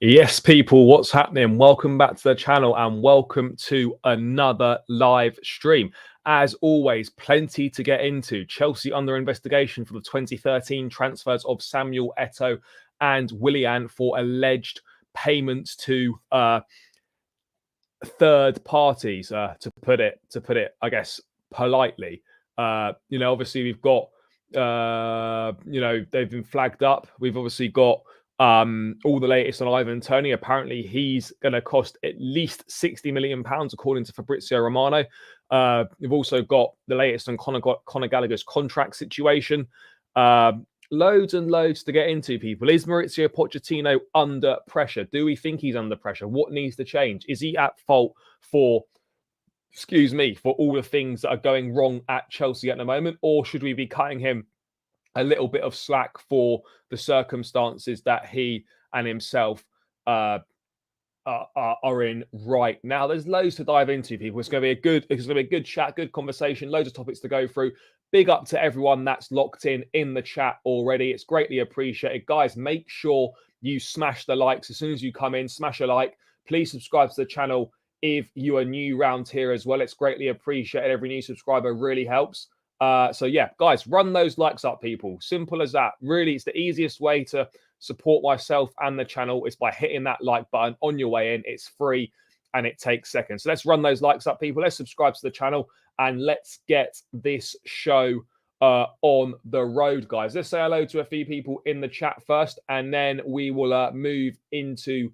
Yes, people, what's happening? Welcome back to the channel and welcome to another live stream. As always, plenty to get into. Chelsea under investigation for the 2013 transfers of Samuel Eto'o and Willian for alleged payments to third parties, to put it, I guess, politely. Obviously we've got, they've been flagged up. We've obviously got all the latest on Ivan Toney. Apparently he's going to cost at least £60 million, according to Fabrizio Romano. We've also got the latest on Conor Gallagher's contract situation. Loads and loads to get into, people. Is Mauricio Pochettino under pressure? Do we think he's under pressure? What needs to change? Is he at fault for all the things that are going wrong at Chelsea at the moment? Or should we be cutting him a little bit of slack for the circumstances that he and himself are in right now? There's loads to dive into, people. It's going to be a good chat, good conversation, loads of topics to go through. Big up to everyone that's locked in the chat already. It's greatly appreciated. Guys, make sure you smash the likes as soon as you come in. Smash a like. Please subscribe to the channel if you are new around here as well. It's greatly appreciated. Every new subscriber really helps. So yeah, guys, run those likes up, people. Simple as that. Really, it's the easiest way to support myself and the channel is by hitting that like button on your way in. It's free and it takes seconds. So let's run those likes up, people. Let's subscribe to the channel and let's get this show on the road, guys. Let's say hello to a few people in the chat first, and then we will move into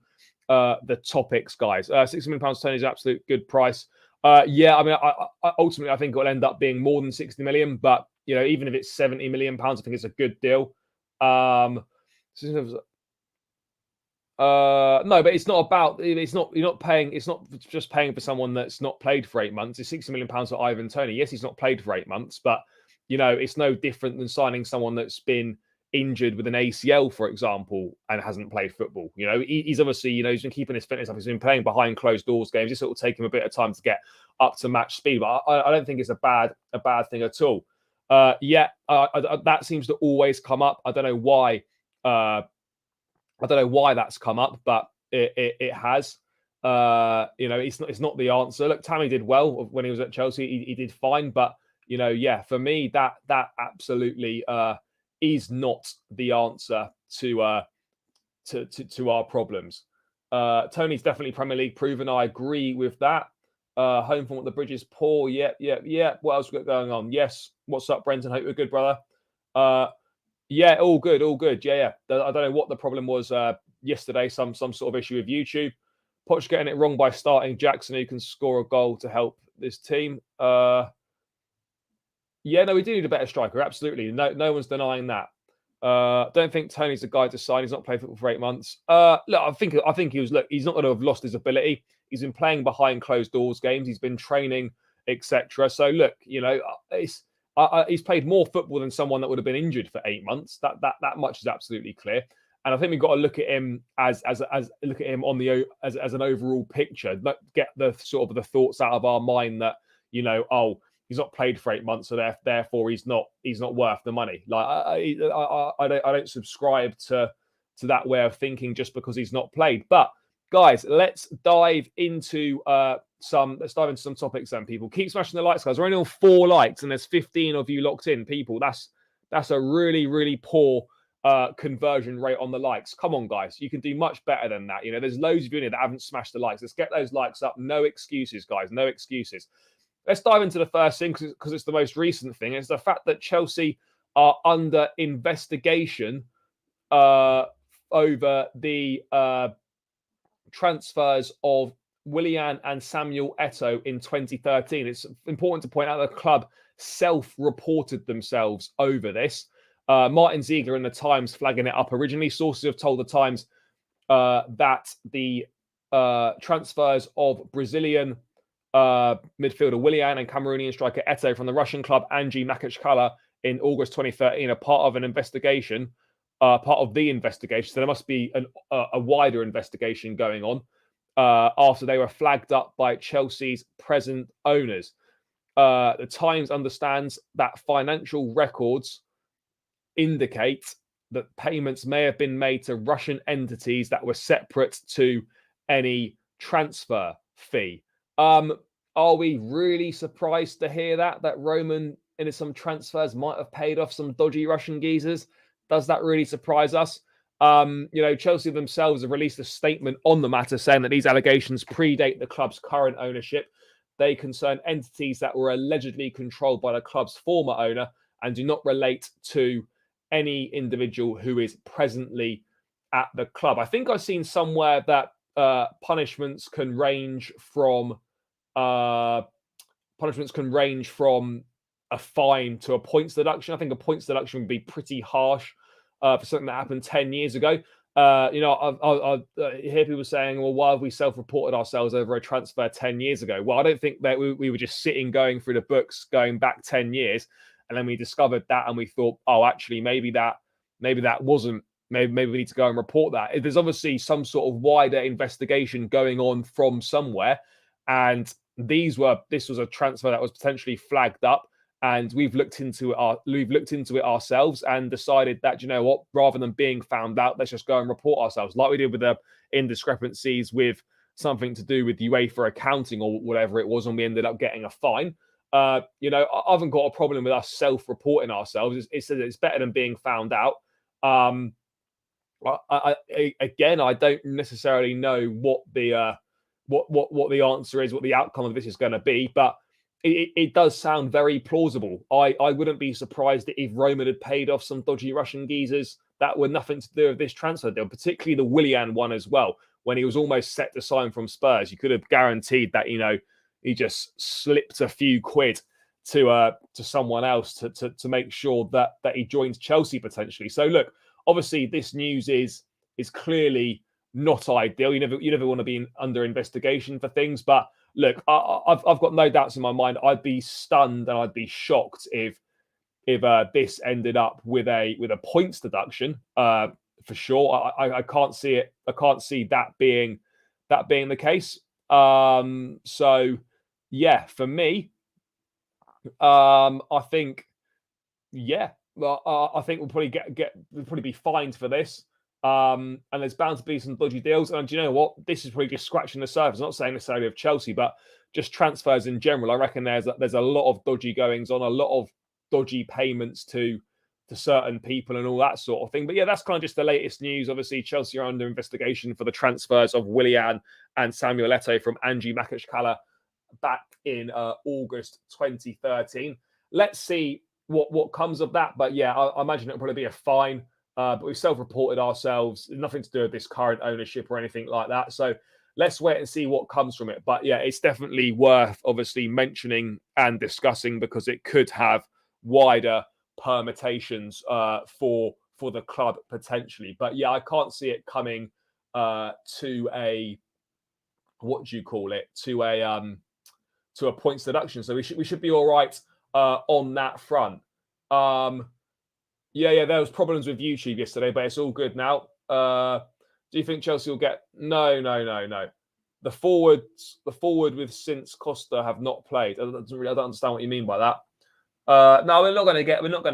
the topics, guys. £60 million Tony is an absolute good price. Yeah, I mean, I ultimately, I think it'll end up being more than 60 million, but even if it's 70 million pounds, I think it's a good deal. No, but it's not about, you're not paying, it's not just paying for someone that's not played for 8 months. It's £60 million for Ivan Toney. Yes, he's not played for 8 months, but it's no different than signing someone that's been injured with an ACL, for example, and hasn't played football. He's obviously, he's been keeping his fitness up. He's been playing behind closed doors games. This will take him a bit of time to get up to match speed, but I don't think it's a bad thing at all. That seems to always come up. I don't know why. I don't know why that's come up, but it has. It's not the answer. Look, Tammy did well when he was at Chelsea. He did fine, but for me, that absolutely is not the answer to our problems. Tony's definitely Premier League proven. I agree with that. Home from what the bridge is poor. Yeah. What else we got going on? Yes. What's up, Brenton? Hope you're good, brother. Yeah, all good. Yeah. I don't know what the problem was yesterday. Some sort of issue with YouTube. Poch getting it wrong by starting Jackson, who can score a goal to help this team. Yeah, no, we do need a better striker. Absolutely. No one's denying that. Don't think Tony's the guy to sign. He's not played football for 8 months. Look, I think he was. Look, he's not going to have lost his ability. He's been playing behind closed doors games. He's been training, etc. So look, he's played more football than someone that would have been injured for 8 months. That much is absolutely clear. And I think we've got to look at him as on the as an overall picture. Get the sort of the thoughts out of our mind that he's not played for 8 months, so therefore he's not worth the money. Like I don't subscribe to that way of thinking just because he's not played. But guys, let's dive into some topics then, people. Keep smashing the likes, guys. We're only on 4 likes and there's 15 of you locked in, people. That's a really, really poor conversion rate on the likes. Come on, guys. You can do much better than that. There's loads of you in here that haven't smashed the likes. Let's get those likes up. No excuses, guys. No excuses. Let's dive into the first thing because it's the most recent thing. It's the fact that Chelsea are under investigation over the transfers of Willian and Samuel Eto'o in 2013. It's important to point out the club self-reported themselves over this. Martin Ziegler in the Times flagging it up originally. Sources have told the Times that the transfers of Brazilian midfielder Willian and Cameroonian striker Eto'o from the Russian club Anji Makachkala in August 2013 are part of an investigation. Part of the investigation. So there must be a wider investigation going on after they were flagged up by Chelsea's present owners. The Times understands that financial records indicate that payments may have been made to Russian entities that were separate to any transfer fee. Are we really surprised to hear that Roman in some transfers might have paid off some dodgy Russian geezers? Does that really surprise us? Chelsea themselves have released a statement on the matter saying that these allegations predate the club's current ownership. They concern entities that were allegedly controlled by the club's former owner and do not relate to any individual who is presently at the club. I think I've seen somewhere that punishments can range from a fine to a points deduction. I think a points deduction would be pretty harsh for something that happened 10 years ago. I hear people saying, well, why have we self-reported ourselves over a transfer 10 years ago? Well, I don't think that we were just sitting going through the books going back 10 years. And then we discovered that and we thought, oh, actually, maybe that wasn't, maybe we need to go and report that. There's obviously some sort of wider investigation going on from somewhere. And this was a transfer that was potentially flagged up. And we've looked into it ourselves and decided that, you know what, rather than being found out, let's just go and report ourselves, like we did with the indiscrepancies with something to do with UEFA accounting or whatever it was, and we ended up getting a fine. I haven't got a problem with us self-reporting ourselves. It's better than being found out. I don't necessarily know what the answer is, what the outcome of this is going to be, but it does sound very plausible. I wouldn't be surprised if Roman had paid off some dodgy Russian geezers that were nothing to do with this transfer deal, particularly the Willian one as well. When he was almost set to sign from Spurs, you could have guaranteed that, he just slipped a few quid to someone else to make sure that he joins Chelsea potentially. So look, obviously this news is clearly not ideal. You never want to be under investigation for things, but look, I've got no doubts in my mind. I'd be stunned and I'd be shocked if this ended up with a points deduction. For sure, I can't see it. I can't see that being the case. So yeah, for me, I think I think we'll probably be fined for this. And there's bound to be some dodgy deals. And do you know what? This is probably just scratching the surface. I'm not saying necessarily of Chelsea, but just transfers in general. I reckon there's a lot of dodgy goings on, a lot of dodgy payments to certain people and all that sort of thing. But yeah, that's kind of just the latest news. Obviously, Chelsea are under investigation for the transfers of Willian and Samuel Eto'o from Angie Makashkala back in August 2013. Let's see what comes of that. But yeah, I imagine it'll probably be a fine. But we've self-reported ourselves. Nothing to do with this current ownership or anything like that. So let's wait and see what comes from it. But yeah, it's definitely worth obviously mentioning and discussing because it could have wider permutations for the club potentially. But yeah, I can't see it coming to a points deduction. So we should be all right on that front. Yeah, there was problems with YouTube yesterday, but it's all good now. Do you think Chelsea will get? No. The forward with since Costa have not played. I don't understand what you mean by that. No, we're not going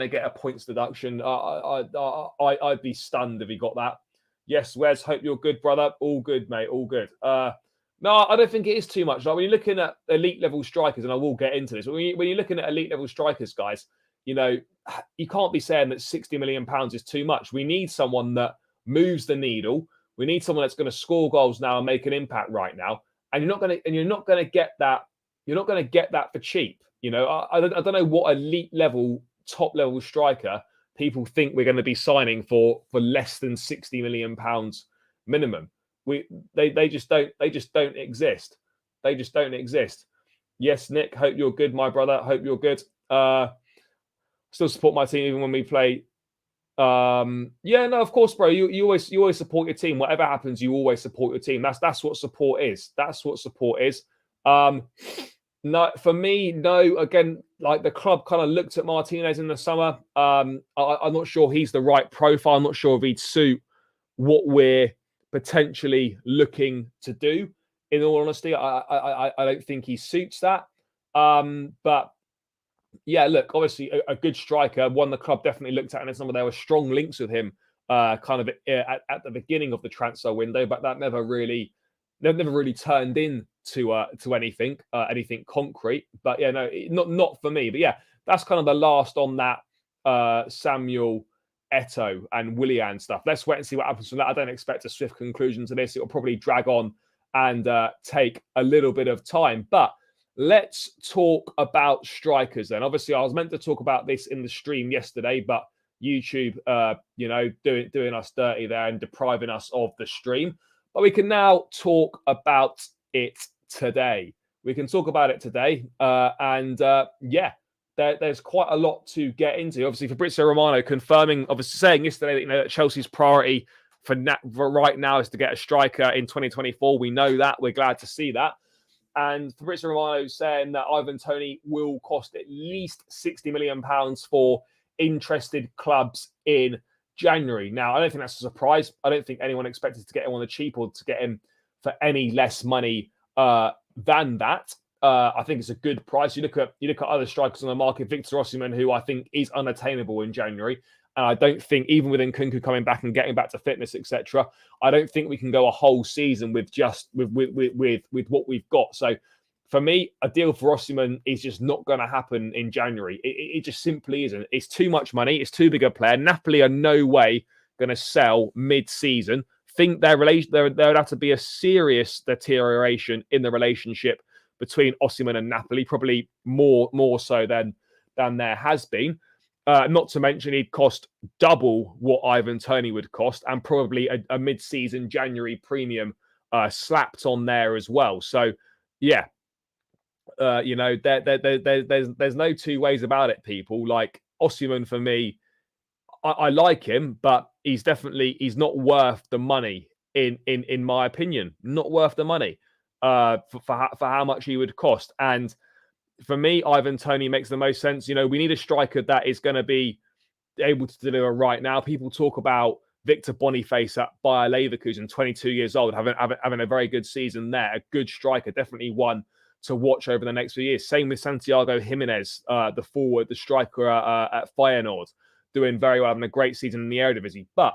to get a points deduction. I'd be stunned if he got that. Yes, Wes, hope you're good, brother. All good, mate. All good. No, I don't think it is too much. Like when you're looking at elite level strikers, and I will get into this. When you're looking at elite level strikers, guys, you can't be saying that £60 million is too much. We need someone that moves the needle. We need someone that's going to score goals now and make an impact right now. And you're not going to get that. You're not going to get that for cheap. I don't know what elite level, top level striker people think we're going to be signing for less than £60 million minimum. They just don't exist. They just don't exist. Yes, Nick, hope you're good, my brother. Hope you're good. Still support my team even when we play. Yeah, no, of course, bro. You always support your team. Whatever happens, you always support your team. That's what support is. That's what support is. No, for me, no. Again, like the club kind of looked at Martinez in the summer. I'm not sure he's the right profile. I'm not sure if he'd suit what we're potentially looking to do. In all honesty, I don't think he suits that. But yeah, look, obviously a good striker, one the club definitely looked at in the summer. There were strong links with him kind of at the beginning of the transfer window, but that never really turned into anything concrete. But yeah, no, not for me. But yeah, that's kind of the last on that Samuel Eto'o and Willian stuff. Let's wait and see what happens from that. I don't expect a swift conclusion to this. It will probably drag on and take a little bit of time. But let's talk about strikers then. Obviously, I was meant to talk about this in the stream yesterday, but YouTube, doing us dirty there and depriving us of the stream. But we can now talk about it today. We can talk about it today. There's quite a lot to get into. Obviously, Fabrizio Romano confirming, obviously saying yesterday that Chelsea's priority for right now is to get a striker in 2024. We know that. We're glad to see that. And Fabrizio Romano saying that Ivan Toney will cost at least £60 million for interested clubs in January. Now, I don't think that's a surprise. I don't think anyone expected to get him on the cheap or to get him for any less money than that. I think it's a good price. You look at other strikers on the market, Victor Osimhen, who I think is unattainable in January. And I don't think, even with Nkunku coming back and getting back to fitness, etc., I don't think we can go a whole season with what we've got. So for me, a deal for Osimhen is just not going to happen in January. It just simply isn't. It's too much money. It's too big a player. Napoli are no way going to sell mid-season. Think there would have to be a serious deterioration in the relationship between Osimhen and Napoli, probably more so than there has been. Not to mention he'd cost double what Ivan Toney would cost, and probably a mid-season January premium slapped on there as well. So, yeah, there's no two ways about it, people. Like Osimhen, for me, I like him, but he's not worth the money. In my opinion, not worth the money for how much he would cost. And for me, Ivan Toney makes the most sense. We need a striker that is going to be able to deliver right now. People talk about Victor Boniface at Bayer Leverkusen, 22 years old, having a very good season there. A good striker, definitely one to watch over the next few years. Same with Santiago Jimenez, the striker at Feyenoord, doing very well, having a great season in the Eredivisie. But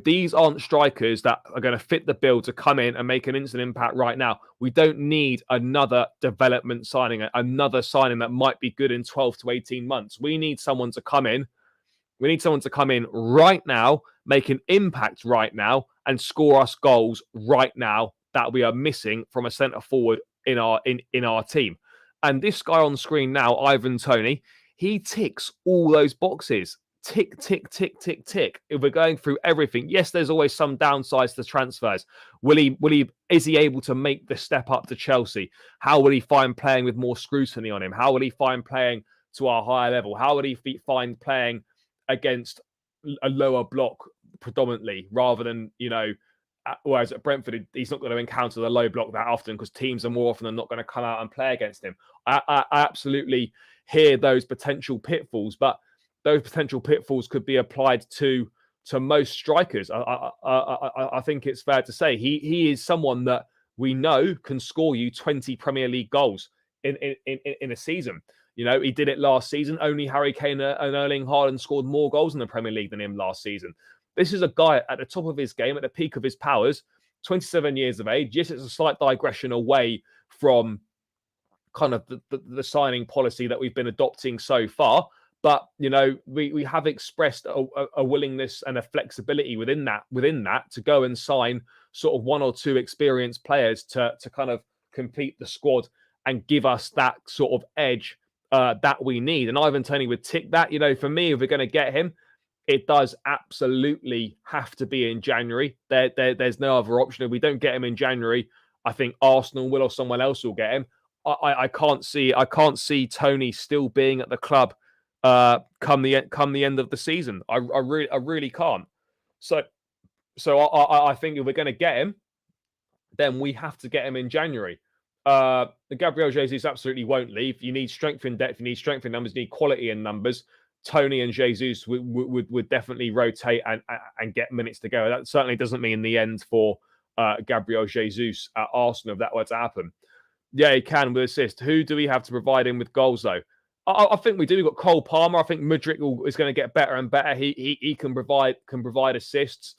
these aren't strikers that are going to fit the bill to come in and make an instant impact right now. We don't need another development signing, another signing that might be good in 12 to 18 months. We need someone to come in. We need someone to come in right now, make an impact right now, and score us goals right now that we are missing from a centre forward in our team. And this guy on screen now, Ivan Toney, he ticks all those boxes. Tick, tick, tick, tick, tick. If we're going through everything, yes, there's always some downsides to transfers. Is he able to make the step up to Chelsea? How will he find playing with more scrutiny on him? How will he find playing to a higher level? How will he find playing against a lower block predominantly, rather than, whereas at Brentford, he's not going to encounter the low block that often because teams are more often than not going to come out and play against him. I absolutely hear those potential pitfalls, but those potential pitfalls could be applied to most strikers. I think it's fair to say he is someone that we know can score you 20 Premier League goals in a season. He did it last season. Only Harry Kane and Erling Haaland scored more goals in the Premier League than him last season. This is a guy at the top of his game, at the peak of his powers, 27 years of age. Yes, it's a slight digression away from kind of the signing policy that we've been adopting so far. But, we have expressed a willingness and a flexibility within that to go and sign sort of one or two experienced players to kind of complete the squad and give us that sort of edge that we need. And Ivan Toney would tick that. For me, if we're going to get him, it does absolutely have to be in January. There's no other option. If we don't get him in January, I think Arsenal will or someone else will get him. I can't see Toney still being at the club come the end of the season. I really can't. So I think if we're going to get him, then we have to get him in January. Gabriel Jesus absolutely won't leave. You need strength in depth. You need strength in numbers. You need quality in numbers. Toney and Jesus would definitely rotate and get minutes to go. That certainly doesn't mean the end for Gabriel Jesus at Arsenal if that were to happen. Yeah, he can with assist. Who do we have to provide him with goals, though? I think we do. We've got Cole Palmer. I think Mudryk is going to get better and better. He can provide assists.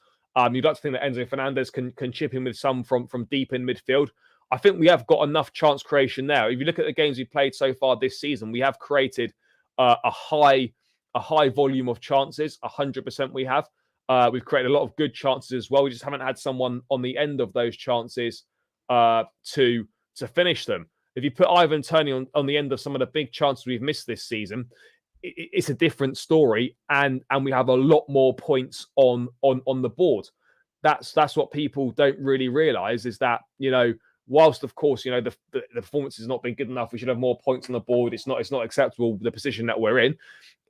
You'd like to think that Enzo Fernandez can chip in with some from deep in midfield. I think we have got enough chance creation there. If you look at the games we've played so far this season, we have created a high volume of chances. 100% we have. We've created a lot of good chances as well. We just haven't had someone on the end of those chances to finish them. If you put Ivan Toney on the end of some of the big chances we've missed this season, it's a different story, and we have a lot more points on the board. That's what people don't really realise, is that, whilst of course the performance has not been good enough, we should have more points on the board. It's not acceptable, the position that we're in.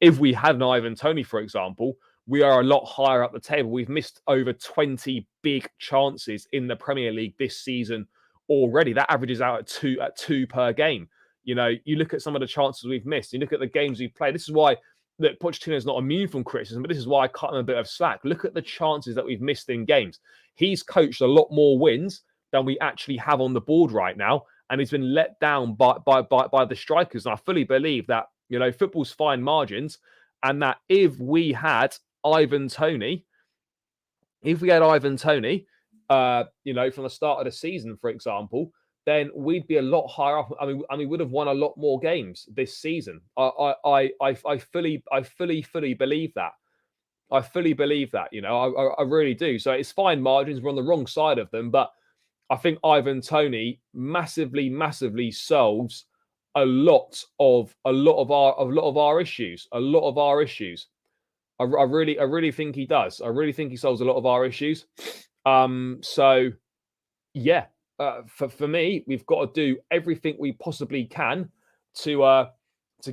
If we had an Ivan Toney, for example, we are a lot higher up the table. We've missed over 20 big chances in the Premier League this season already. That averages out at two per game. You look at some of the chances we've missed. You look at the games we've played. This is why Pochettino is not immune from criticism, but this is why I cut him a bit of slack. Look at the chances that we've missed in games. He's coached a lot more wins than we actually have on the board right now, and he's been let down by the strikers. And I fully believe that football's fine margins, and that if we had Ivan Toney, from the start of the season, for example, then we'd be a lot higher up. I mean, we would have won a lot more games this season. I fully believe that. I fully believe that. I really do. So it's fine margins. We're on the wrong side of them, but I think Ivan Toney massively solves a lot of our issues. I really think he does. I really think he solves a lot of our issues. So yeah, for me, we've got to do everything we possibly can to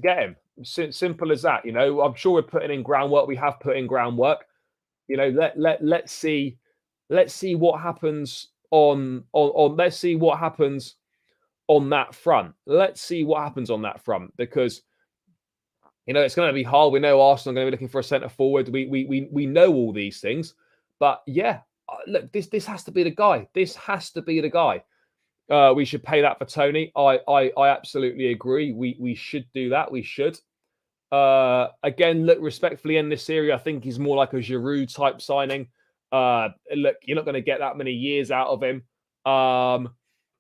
get him. Simple as that. I'm sure we're putting in groundwork. We have put in groundwork. Let's see what happens let's see what happens on that front. Let's see what happens on that front, because it's going to be hard. We know Arsenal are going to be looking for a centre forward. We know all these things, but yeah, look, this has to be the guy. This has to be the guy. We should pay that for Toney. I absolutely agree. We should do that. We should. Again, look, respectfully, in this area, I think he's more like a Giroud type signing. Look, you're not going to get that many years out of him.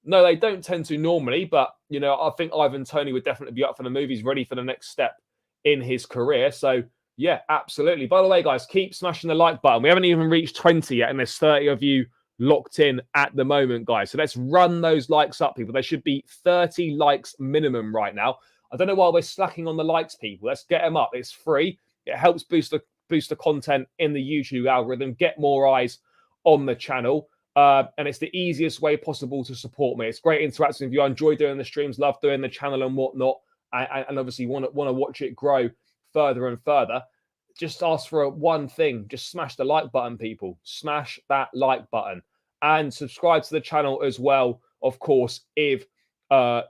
No, they don't tend to normally, but I think Ivan Toney would definitely be up for the move. He's ready for the next step in his career. So yeah, absolutely. By the way, guys, keep smashing the like button. We haven't even reached 20 yet, and there's 30 of you locked in at the moment, guys. So let's run those likes up, people. There should be 30 likes minimum right now. I don't know why we're slacking on the likes, people. Let's get them up. It's free. It helps boost the content in the YouTube algorithm, get more eyes on the channel. And it's the easiest way possible to support me. It's great interacting with you. I enjoy doing the streams, love doing the channel and whatnot. And obviously want to watch it grow further and further. Just ask for one thing. Just smash the like button, people. Smash that like button. And subscribe to the channel as well, of course, if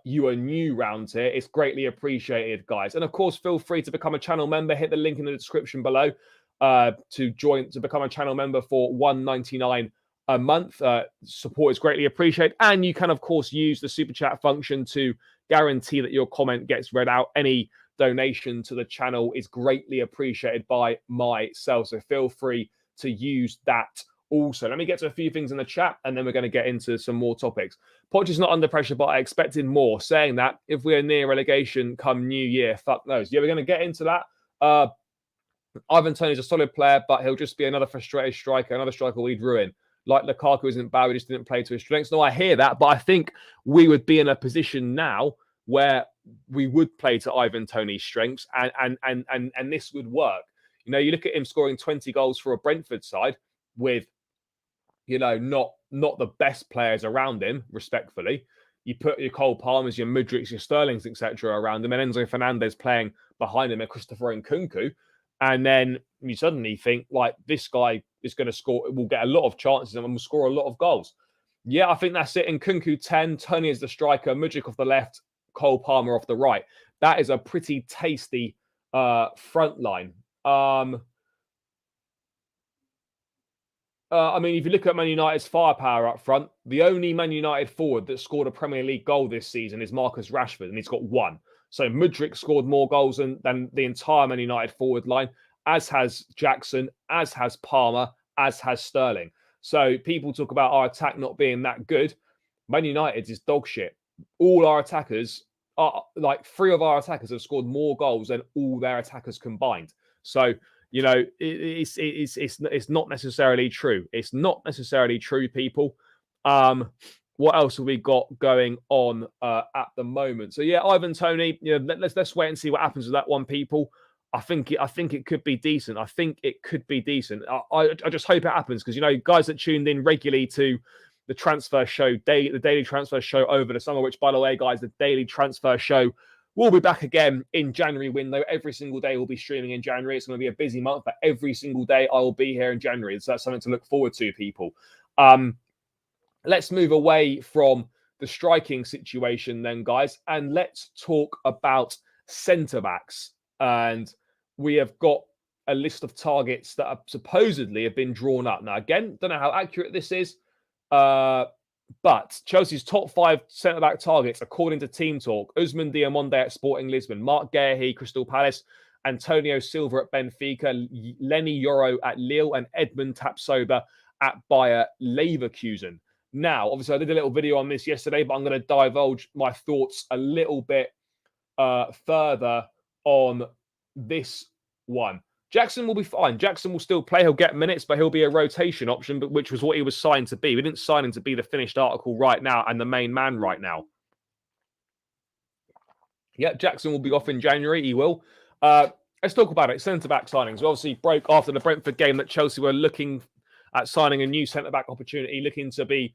you are new round here. It's greatly appreciated, guys. And of course, feel free to become a channel member. Hit the link in the description below to become a channel member for $1.99 a month. Support is greatly appreciated. And you can, of course, use the super chat function to guarantee that your comment gets read out. Any donation to the channel is greatly appreciated by myself. So feel free to use that also. Let me get to a few things in the chat, and then we're going to get into some more topics. Poch is not under pressure, but I expected more, saying that if we are near relegation come New Year, fuck knows. Yeah, we're going to get into that. Ivan Toney is a solid player, but he'll just be another frustrated striker, another striker we'd ruin. Like Lukaku isn't bad, we just didn't play to his strengths. No, I hear that, but I think we would be in a position now where we would play to Ivan Toney's strengths, and this would work. You look at him scoring 20 goals for a Brentford side with, not the best players around him, respectfully. You put your Cole Palmers, your Mudryks, your Sterlings, etc. around him, and Enzo Fernandez playing behind him, and Christopher Nkunku. And then you suddenly think, like, this guy is going to score, will get a lot of chances and will score a lot of goals. Yeah, I think that's it. Nkunku 10, Toney is the striker, Mudryk off the left, Cole Palmer off the right. That is a pretty tasty front line. I mean, if you look at Man United's firepower up front, the only Man United forward that scored a Premier League goal this season is Marcus Rashford, and he's got one. So Mudryk scored more goals than the entire Man United forward line, as has Jackson, as has Palmer, as has Sterling. So people talk about our attack not being that good. Man United is dog shit. All our attackers are like 3 of our attackers have scored more goals than all their attackers combined. So it's not necessarily true. It's not necessarily true, people. What else have we got going on at the moment? So yeah, Ivan Toney. Let's wait and see what happens with that one, people. I think it could be decent. I think it could be decent. I just hope it happens because guys that tuned in regularly to the transfer show, the daily transfer show over the summer. Which, by the way, guys, the daily transfer show will be back again in January window. Every single day we'll be streaming in January. It's going to be a busy month, but every single day I will be here in January. So that's something to look forward to, people. Let's move away from the striking situation then, guys, and let's talk about centre-backs. And we have got a list of targets that supposedly have been drawn up. Now, again, don't know how accurate this is, but Chelsea's top 5 centre-back targets, according to Team Talk: Ousmane Diamonde at Sporting Lisbon, Mark Guehi, Crystal Palace, Antonio Silva at Benfica, Lenny Yoro at Lille, and Edmund Tapsoba at Bayer Leverkusen. Now, obviously, I did a little video on this yesterday, but I'm going to divulge my thoughts a little bit further on this one. Jackson will be fine. Jackson will still play. He'll get minutes, but he'll be a rotation option, but which was what he was signed to be. We didn't sign him to be the finished article right now and the main man right now. Yeah, Jackson will be off in January. He will. Let's talk about it. Centre-back signings. We obviously broke after the Brentford game that Chelsea were looking at signing a new centre-back opportunity, looking to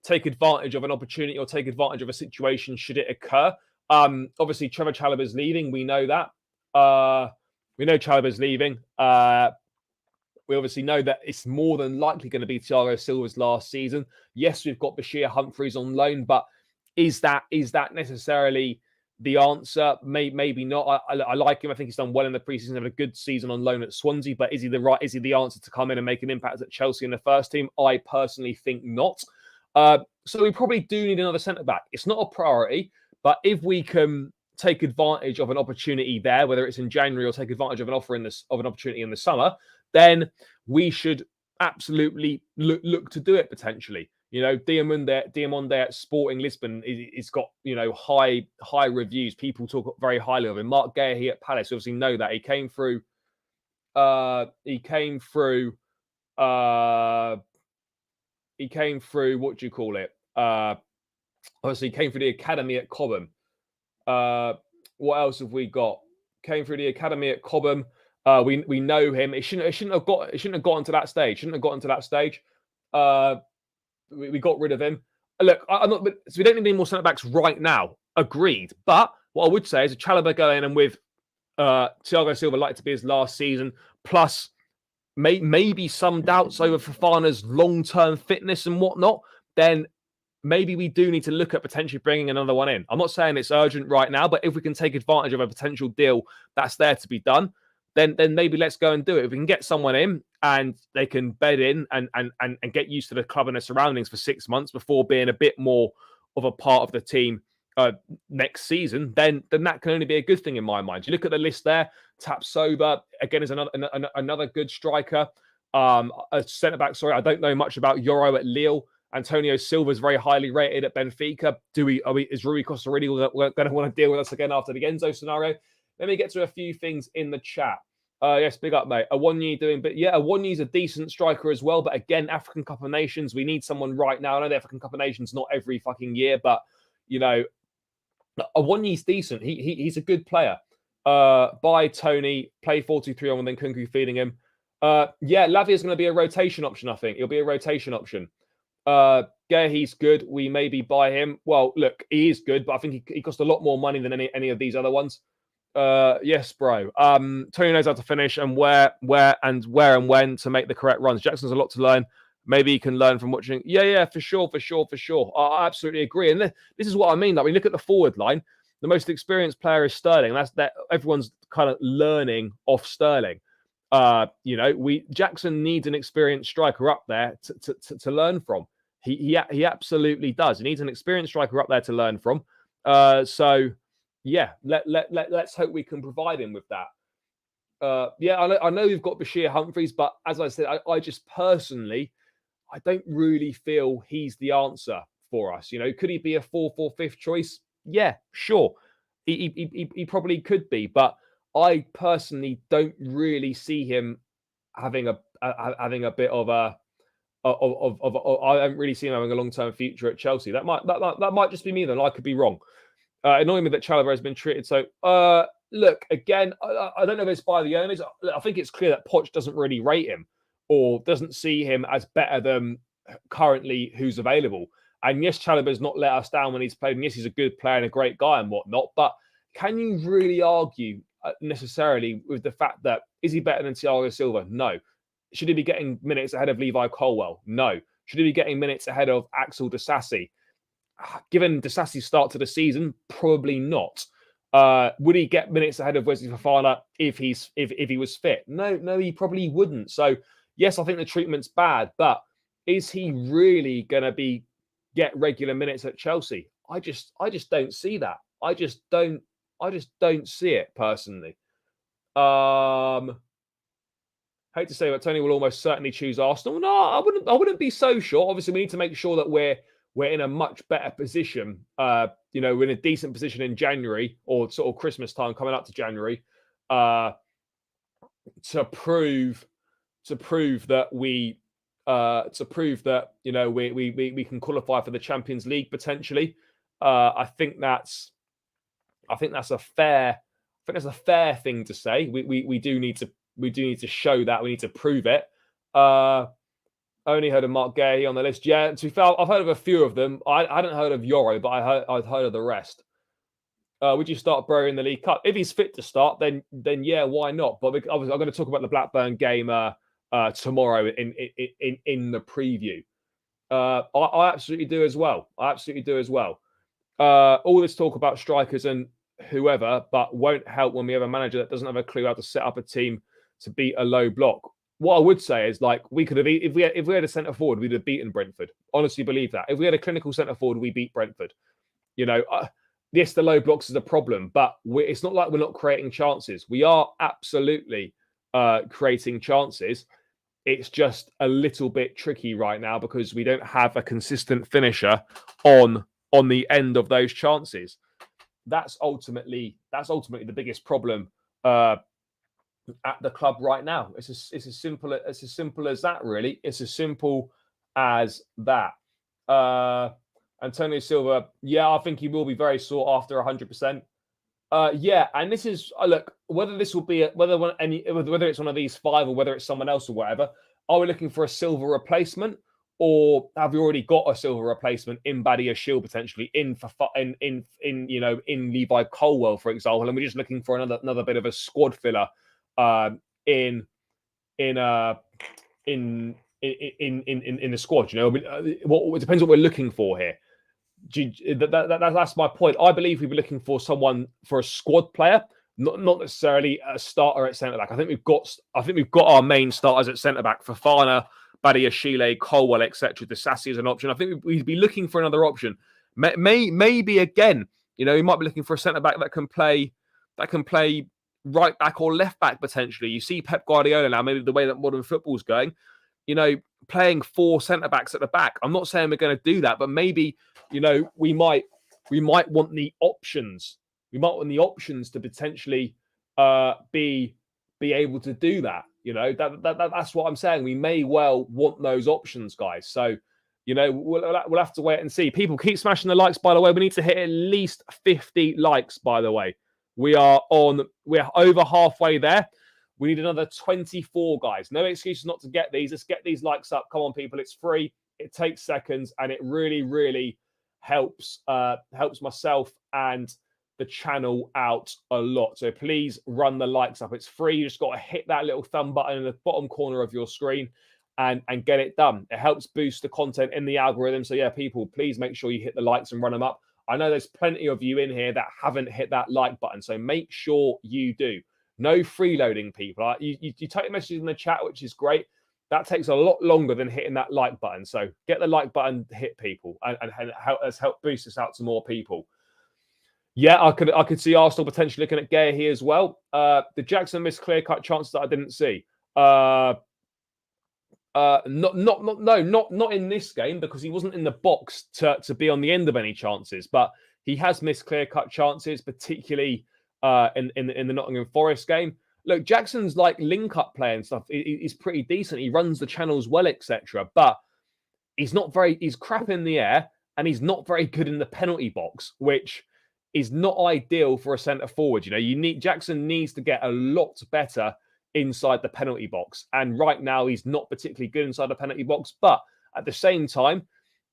take advantage of an opportunity or take advantage of a situation should it occur. Obviously, Trevor Chalobah's leaving. We know that. We know Chalobah's leaving. We obviously know that it's more than likely going to be Thiago Silva's last season. Yes, we've got Bashir Humphreys on loan, but is that necessarily the answer? Maybe not. I like him. I think he's done well in the preseason, had a good season on loan at Swansea. But is he the answer to come in and make an impact at Chelsea in the first team? I personally think not. So we probably do need another centre back. It's not a priority, but if we can take advantage of an opportunity there, whether it's in January or take advantage of an opportunity in the summer, then we should absolutely look to do it potentially. Diamonde at Sporting Lisbon is got high reviews. People talk very highly of him. Mark Guehi at Palace, obviously know that he came through. He came through. What do you call it? Obviously, he came through the academy at Cobham. What else have we got? Came through the academy at Cobham. We know him. It shouldn't have gotten to that stage. We got rid of him. Look, so we don't need any more centre backs right now. Agreed. But what I would say is a Chalobah going and with Thiago Silva like to be his last season, plus maybe some doubts over Fofana's long-term fitness and whatnot, then maybe we do need to look at potentially bringing another one in. I'm not saying it's urgent right now, but if we can take advantage of a potential deal that's there to be done, then maybe let's go and do it. If we can get someone in and they can bed in and get used to the club and the surroundings for 6 months before being a bit more of a part of the team next season, then that can only be a good thing in my mind. You look at the list there. Tapsoba again is another good striker. A centre back. Sorry, I don't know much about Yoro at Lille. Antonio Silva is very highly rated at Benfica. Is Rui Costa really going to want to deal with us again after the Enzo scenario? Let me get to a few things in the chat. Yes, big up, mate. Awoniyi's a decent striker as well. But again, African Cup of Nations, we need someone right now. I know the African Cup of Nations not every fucking year, but Awoniyi's decent. He's a good player. By Toney, play 4-2-3 on, and then Kunku feeding him. Lavia's going to be a rotation option. I think he'll be a rotation option. He's good. We maybe buy him. Well, look, he is good, but I think he cost a lot more money than any of these other ones. Yes, bro. Tony knows how to finish and where and when to make the correct runs. Jackson's a lot to learn. Maybe he can learn from watching. Yeah, for sure. I absolutely agree. And this is what I mean. Like, we look at the forward line. The most experienced player is Sterling. That everyone's kind of learning off Sterling. Jackson needs an experienced striker up there to learn from. He absolutely does. He needs an experienced striker up there to learn from. yeah, let's hope we can provide him with that. Yeah, I know we've got Bashir Humphreys, but as I said, I just personally, I don't really feel he's the answer for us. Could he be a fourth or fifth choice? Yeah, sure. He probably could be, but I personally don't really see him having a bit of a I don't really see him having a long term future at Chelsea. That might just be me, then I could be wrong. Annoying me that Chalobah has been treated so. Look, again, I don't know if it's by the owners. I think it's clear that Poch doesn't really rate him or doesn't see him as better than currently who's available. And yes, Chalobah's not let us down when he's played. And yes, he's a good player and a great guy and whatnot. But can you really argue necessarily with the fact that is he better than Thiago Silva? No. Should he be getting minutes ahead of Levi Colwell? No. Should he be getting minutes ahead of Axel Disasi? Given Disasi's start to the season, probably not. Would he get minutes ahead of Wesley Fofana if he was fit? No, he probably wouldn't. So yes, I think the treatment's bad, but is he really going to get regular minutes at Chelsea? I just don't see that. I just don't see it personally. Hate to say, but Tony will almost certainly choose Arsenal. No, I wouldn't be so sure. Obviously, we need to make sure that we're in a much better position. We're in a decent position in January or sort of Christmas time coming up to January to prove that we can qualify for the Champions League potentially. I think that's a fair thing to say. We do need to show that. We need to prove it. Only heard of Mark Gay on the list. Yeah, to be fair, I've heard of a few of them. I hadn't heard of Yoro, but I'd heard of the rest. Would you start Brewer in the League Cup? If he's fit to start, then yeah, why not? But I'm going to talk about the Blackburn game tomorrow in the preview. I absolutely do as well. All this talk about strikers and whoever, but won't help when we have a manager that doesn't have a clue how to set up a team to beat a low block. What I would say is, like, we could have, if we had a centre forward, we'd have beaten Brentford. Honestly, believe that. If we had a clinical centre forward, we beat Brentford. Yes, the low blocks is a problem, but it's not like we're not creating chances. We are absolutely creating chances. It's just a little bit tricky right now because we don't have a consistent finisher on the end of those chances. That's ultimately the biggest problem at the club right now. It's as simple as that, really. It's as simple as that. Antonio Silva, yeah, I think he will be very sought after 100%. Yeah, and this is look, whether this will be whether it's one of these five or whether it's someone else or whatever. Are we looking for a Silva replacement, or have we already got a Silva replacement in Badia Shield potentially in Levi Colwell, for example, and we're just looking for another bit of a squad filler in the squad? It depends what we're looking for here. That's my point. I believe we'd be looking for someone, for a squad player, not necessarily a starter at centre back. I think we've got our main starters at centre back: Fofana, Badia Chile, Colwell, etc. Disasi is an option. I think we'd be looking for another option. Maybe again, we might be looking for a centre back that can play right back or left back potentially. You see Pep Guardiola now, maybe the way that modern football's going, playing four centre backs at the back. I'm not saying we're going to do that, but maybe, we might want the options. We might want the options to potentially be able to do that. That's what I'm saying. We may well want those options, guys. So, we'll have to wait and see. People, keep smashing the likes, by the way. We need to hit at least 50 likes, by the way. We're over halfway there. We need another 24, guys. No excuses not to get these. Let's get these likes up. Come on, people. It's free. It takes seconds, and it really, really helps myself and the channel out a lot. So please run the likes up. It's free. You just got to hit that little thumb button in the bottom corner of your screen and get it done. It helps boost the content in the algorithm. So yeah, people, please make sure you hit the likes and run them up. I know there's plenty of you in here that haven't hit that like button, so make sure you do. No freeloading, people. You type messages in the chat, which is great. That takes a lot longer than hitting that like button. So get the like button, hit people, and help boost us out to more people. Yeah, I could see Arsenal potentially looking at Gay here as well. Did Jackson miss clear-cut chances that I didn't see? Not in this game because he wasn't in the box to be on the end of any chances. But he has missed clear-cut chances, particularly in the Nottingham Forest game. Look, Jackson's like link-up play and stuff. He's pretty decent. He runs the channels well, etc. But he's crap in the air and he's not very good in the penalty box, which is not ideal for a centre forward. Jackson needs to get a lot better inside the penalty box. And right now he's not particularly good inside the penalty box. But at the same time,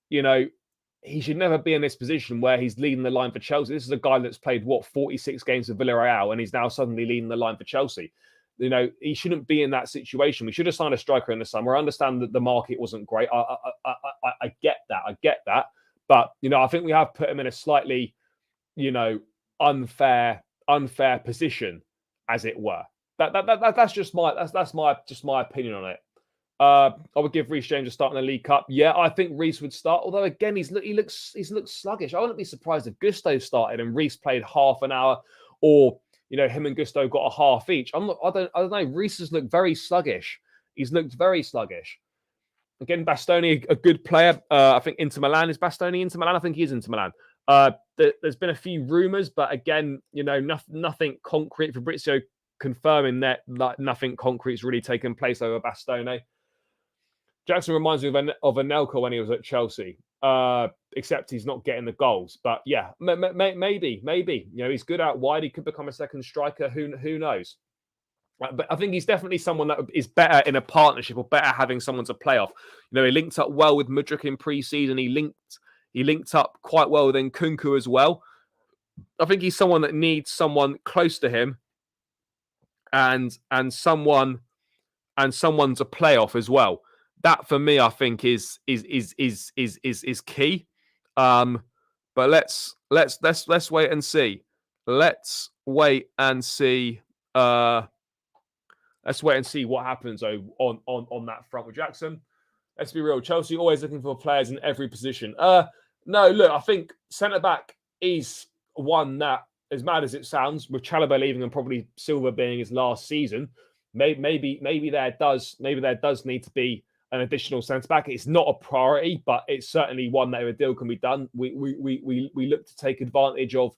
he should never be in this position where he's leading the line for Chelsea. This is a guy that's played 46 games for Villarreal and he's now suddenly leading the line for Chelsea. He shouldn't be in that situation. We should have signed a striker in the summer. I understand that the market wasn't great. I get that. But I think we have put him in a slightly, unfair position, as it were. That's just my opinion on it. I would give Reece James a start in the League Cup. Yeah, I think Reece would start. Although again, he looks sluggish. I wouldn't be surprised if Gusto started and Reece played half an hour, or him and Gusto got a half each. I don't know. Reece has looked very sluggish. He's looked very sluggish. Again, Bastoni, a good player. I think Inter Milan. Is Bastoni Inter Milan? I think he is Inter Milan. There's been a few rumours, but again, nothing concrete. Fabrizio confirming that nothing concrete's really taken place over Bastoni. Jackson reminds me of Anelka when he was at Chelsea, except he's not getting the goals. But yeah, maybe. He's good out wide. He could become a second striker. Who knows? But I think he's definitely someone that is better in a partnership or better having someone to play off. He linked up well with Mudryk in pre-season. He linked up quite well with Nkunku as well. I think he's someone that needs someone close to him and someone to play off as well. That for me, I think is key. But let's wait and see. Let's wait and see. Let's wait and see what happens on that front with Jackson. Let's be real. Chelsea always looking for players in every position. No, look, I think centre back is one that, as mad as it sounds, with Chalobah leaving and probably Silva being his last season, maybe there does need to be an additional centre back. It's not a priority, but it's certainly one that if a deal can be done, we look to take advantage of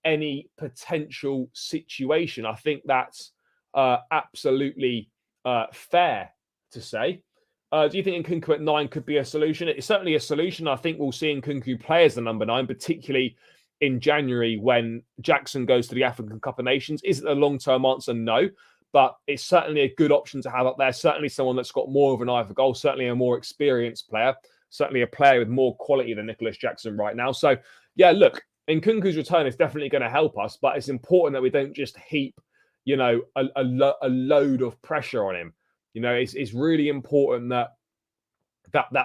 any potential situation. I think that's absolutely fair to say. Do you think Nkunku at 9 could be a solution? It's certainly a solution. I think we'll see Nkunku play as the number 9, particularly in January when Jackson goes to the African Cup of Nations. Is it a long-term answer? No. But it's certainly a good option to have up there. Certainly someone that's got more of an eye for goal. Certainly a more experienced player. Certainly a player with more quality than Nicholas Jackson right now. So, yeah, look, Nkunku's return is definitely going to help us. But it's important that we don't just heap, a load of pressure on him. It's really important that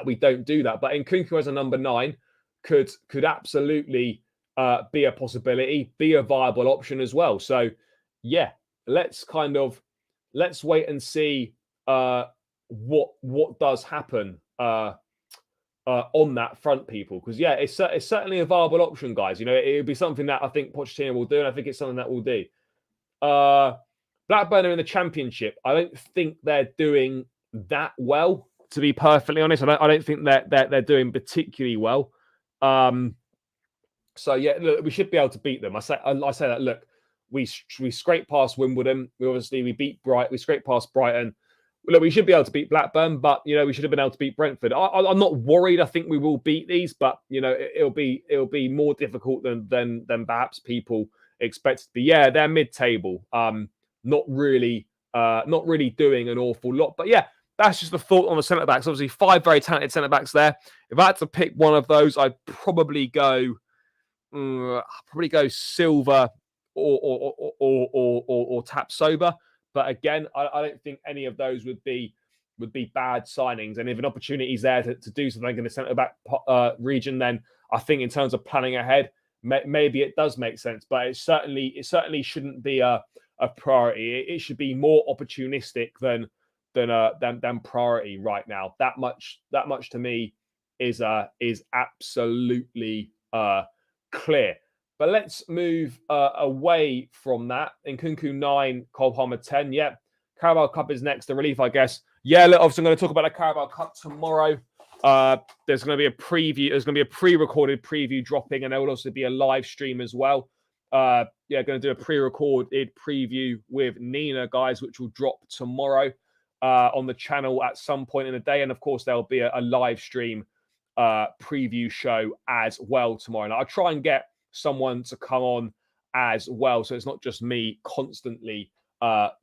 we don't do that. But Nkunku as a number 9 could absolutely be a possibility, be a viable option as well. So, yeah, let's wait and see what does happen on that front, people. Because yeah, it's certainly a viable option, guys. It would be something that I think Pochettino will do, and I think it's something that we'll do. Blackburn are in the Championship. I don't think they're doing that well, to be perfectly honest. I don't think they're doing particularly well. So yeah, look, we should be able to beat them. I say that. Look, we scraped past Wimbledon. We beat Brighton. We scraped past Brighton. Look, we should be able to beat Blackburn, but we should have been able to beat Brentford. I'm not worried. I think we will beat these, but it'll be more difficult than perhaps people expect it to be. Yeah, they're mid-table. Not really doing an awful lot. But yeah, that's just the thought on the centre backs. Obviously, 5 very talented centre backs there. If I had to pick one of those, I'd probably go Silva or Tapsoba. But again, I don't think any of those would be bad signings. And if an opportunity is there to do something in the centre back region, then I think in terms of planning ahead, maybe it does make sense. But it certainly shouldn't be a priority. It should be more opportunistic than priority right now. That much to me is absolutely clear. But let's move away from that. Nkunku 9, Cole Palmer 10. Yep. Carabao Cup is next. The relief, I guess. Yeah, look, obviously I'm going to talk about the Carabao Cup tomorrow. There's going to be a preview. There's going to be a pre-recorded preview dropping, and there will also be a live stream as well. Going to do a pre-recorded preview with Nina, guys, which will drop tomorrow on the channel at some point in the day. And of course, there'll be a live stream preview show as well tomorrow. And I'll try and get someone to come on as well, so it's not just me constantly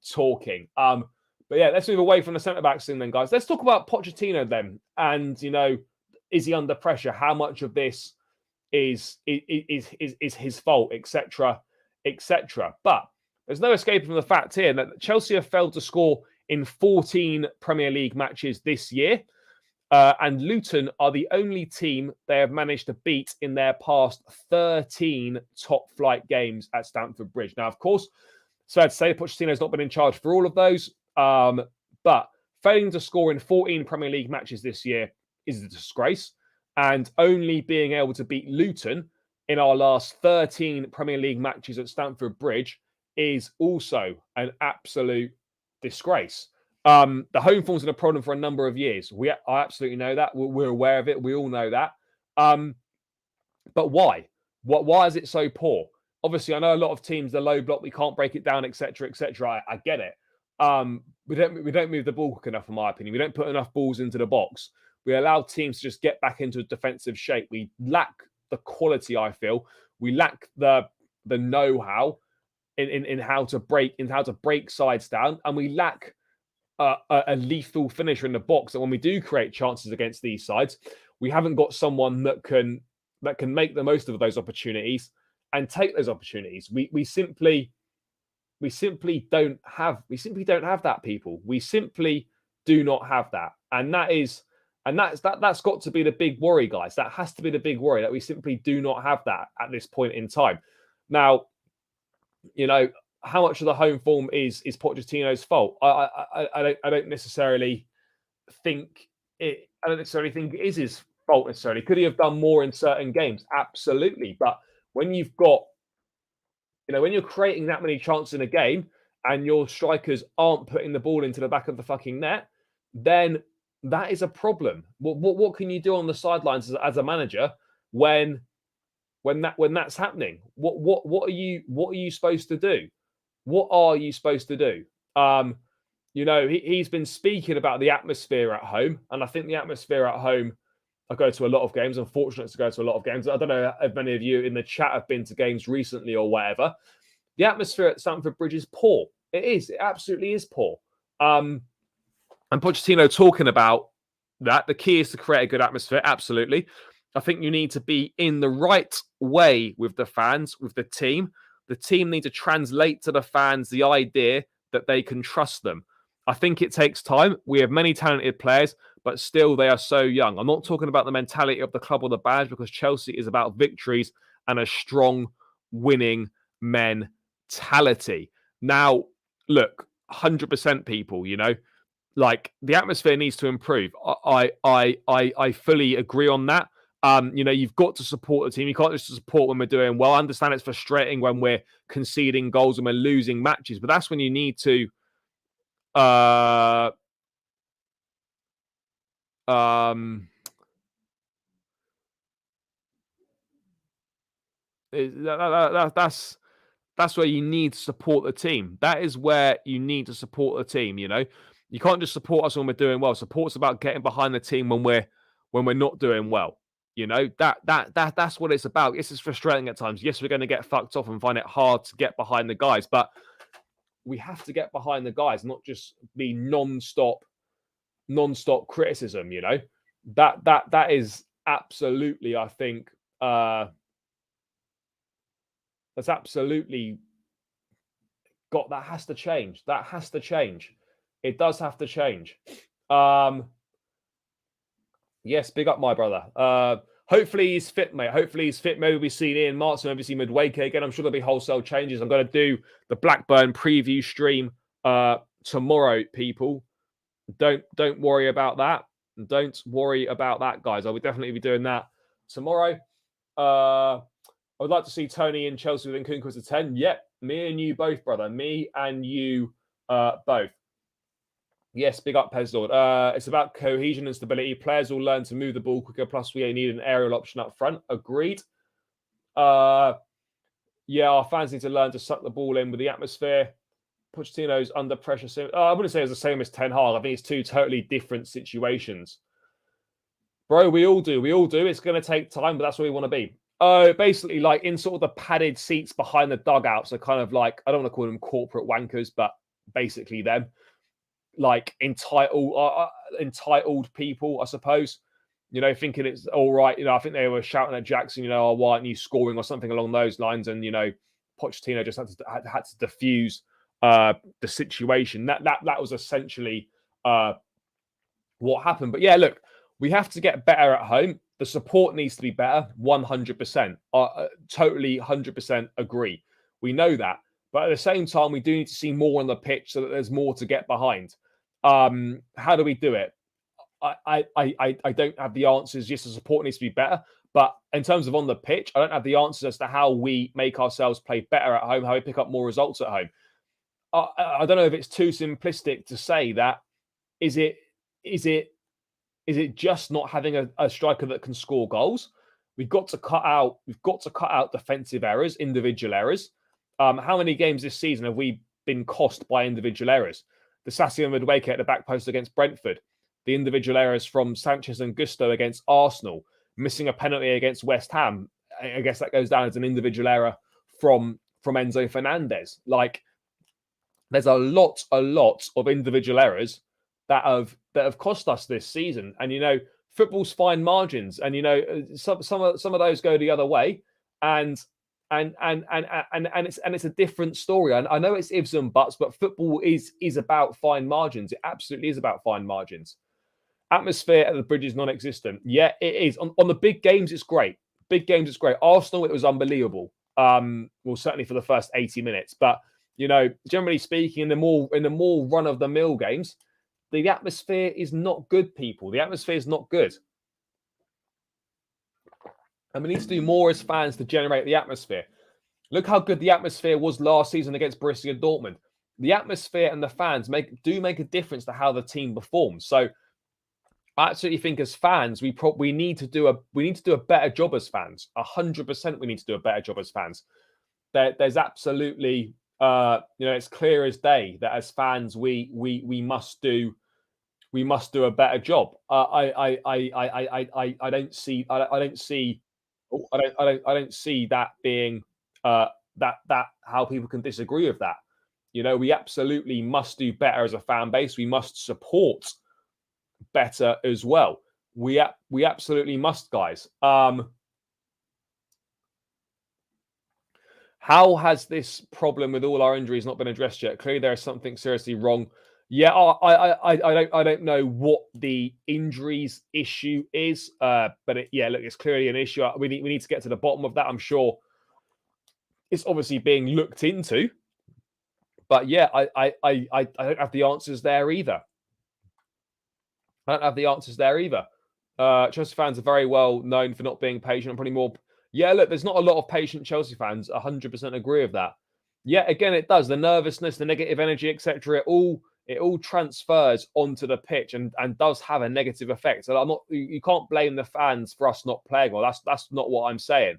talking. But yeah, let's move away from the centre backs thing then, guys. Let's talk about Pochettino then. And is he under pressure? How much of this is his fault, etc., etc. But there's no escaping from the fact here that Chelsea have failed to score in 14 Premier League matches this year. And Luton are the only team they have managed to beat in their past 13 top-flight games at Stamford Bridge. Now, of course, it's fair to say Pochettino has not been in charge for all of those, but failing to score in 14 Premier League matches this year is a disgrace, and only being able to beat Luton in our last 13 Premier League matches at Stamford Bridge is also an absolute disgrace. The home form's been a problem for a number of years. I absolutely know that. We're aware of it. We all know that. But why? Why is it so poor? Obviously, I know a lot of teams, the low block, we can't break it down, etc., etc. I get it. We don't move the ball quick enough, in my opinion. We don't put enough balls into the box. We allow teams to just get back into a defensive shape. We lack the quality, I feel. We lack the know-how in how to break sides down, and we lack a lethal finisher in the box. And when we do create chances against these sides, we haven't got someone that can make the most of those opportunities and take those opportunities. We simply don't have that, people. We simply do not have that, and that's got to be the big worry, guys. That has to be the big worry, that we simply do not have that at this point in time. Now, how much of the home form is Pochettino's fault? I don't necessarily think it. I don't necessarily think it is his fault necessarily. Could he have done more in certain games? Absolutely. But when you've got, when you're creating that many chances in a game and your strikers aren't putting the ball into the back of the fucking net, then that is a problem. What can you do on the sidelines as a manager when that's happening? What are you supposed to do? What are you supposed to do? He's been speaking about the atmosphere at home, and I think the atmosphere at home, I go to a lot of games. I'm fortunate to go to a lot of games. I don't know if many of you in the chat have been to games recently or whatever. The atmosphere at Stamford Bridge is poor. It is. It absolutely is poor. And Pochettino talking about that. The key is to create a good atmosphere. Absolutely. I think you need to be in the right way with the fans, with the team. The team need to translate to the fans the idea that they can trust them. I think it takes time. We have many talented players, but still they are so young. I'm not talking about the mentality of the club or the badge, because Chelsea is about victories and a strong winning mentality. Now, look, 100% people, like the atmosphere needs to improve. I fully agree on that. You've got to support the team. You can't just support when we're doing well. I understand it's frustrating when we're conceding goals and we're losing matches, but that's when you need to that's where you need to support the team. That is where you need to support the team. You can't just support us when we're doing well. Support's about getting behind the team when we're not doing well. That's what it's about. Yes, it's frustrating at times. Yes, we're going to get fucked off and find it hard to get behind the guys, but we have to get behind the guys, not just be non-stop criticism. That is absolutely, I think, that's absolutely that has to change. That has to change. It does have to change. Yes, big up my brother. Hopefully he's fit, mate. Hopefully he's fit. Maybe we see Ian Martin, maybe see Midwake again. I'm sure there'll be wholesale changes. I'm going to do the Blackburn preview stream tomorrow, people. Don't worry about that. Don't worry about that, guys. I will definitely be doing that tomorrow. I would like to see Toney in Chelsea within Nkunku as a 10. Yep, me and you both, brother. Me and you both. Yes, big up, Peslord. It's about cohesion and stability. Players will learn to move the ball quicker. Plus, we need an aerial option up front. Agreed. Yeah, our fans need to learn to suck the ball in with the atmosphere. Pochettino's under pressure. I wouldn't say it's the same as Ten Hag. I think it's two totally different situations. Bro, we all do. We all do. It's going to take time, but that's where we want to be. Basically, like in sort of the padded seats behind the dugouts are kind of like, I don't want to call them corporate wankers, but basically them. Like entitled people, I suppose. You know, thinking it's all right. You know, I think they were shouting at Jackson, you know, oh, why aren't you scoring or something along those lines? And, you know, Pochettino just had to diffuse the situation. That was essentially what happened. But yeah, look, we have to get better at home. The support needs to be better, 100%. Totally 100% agree. We know that. But at the same time, we do need to see more on the pitch so that there's more to get behind. How do we do it? I don't have the answers. Yes, the support needs to be better. But in terms of on the pitch, I don't have the answers as to how we make ourselves play better at home, how we pick up more results at home. I don't know if it's too simplistic to say that. Is it just not having a striker that can score goals? We've got to cut out defensive errors, individual errors. How many games this season have we been cost by individual errors? The Sassy Madueke at the back post against Brentford, the individual errors from Sanchez and Gusto against Arsenal, missing a penalty against West Ham. I guess that goes down as an individual error from Enzo Fernandez. Like, there's a lot of individual errors that have cost us this season. And you know, football's fine margins, and you know, some of those go the other way, and it's a different story. I know it's ifs and buts, but football is about fine margins. It absolutely is about fine margins. Atmosphere at the Bridge is non-existent. Yeah, it is. On the big games, it's great. Big games, it's great. Arsenal, it was unbelievable. Well, certainly for the first 80 minutes. But you know, generally speaking, in the more run-of-the-mill games, the atmosphere is not good, people. The atmosphere is not good. And we need to do more as fans to generate the atmosphere. Look how good the atmosphere was last season against Borussia Dortmund. The atmosphere and the fans make a difference to how the team performs. So I absolutely think as fans, we need to do a better job as fans. 100% we need to do a better job as fans. There's absolutely you know, it's clear as day that as fans we must do a better job. I don't see that being that how people can disagree with that. You know, we absolutely must do better as a fan base. We must support better as well. We absolutely must, guys. How has this problem with all our injuries not been addressed yet? Clearly, there is something seriously wrong. Yeah, I don't know what the injuries issue is, but look, it's clearly an issue. We need to get to the bottom of that. I'm sure it's obviously being looked into, but yeah, I don't have the answers there either. Chelsea fans are very well known for not being patient. I'm probably more. Yeah, look, there's not a lot of patient Chelsea fans. 100% agree with that. Yeah, again, it does. The nervousness, the negative energy, etc. It all transfers onto the pitch and does have a negative effect. So you can't blame the fans for us not playing well. That's not what I'm saying.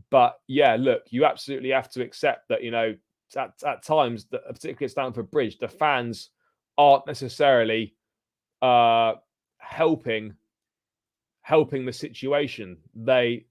But yeah, look, you absolutely have to accept that, you know, at times, particularly at Stamford Bridge, the fans aren't necessarily helping the situation. They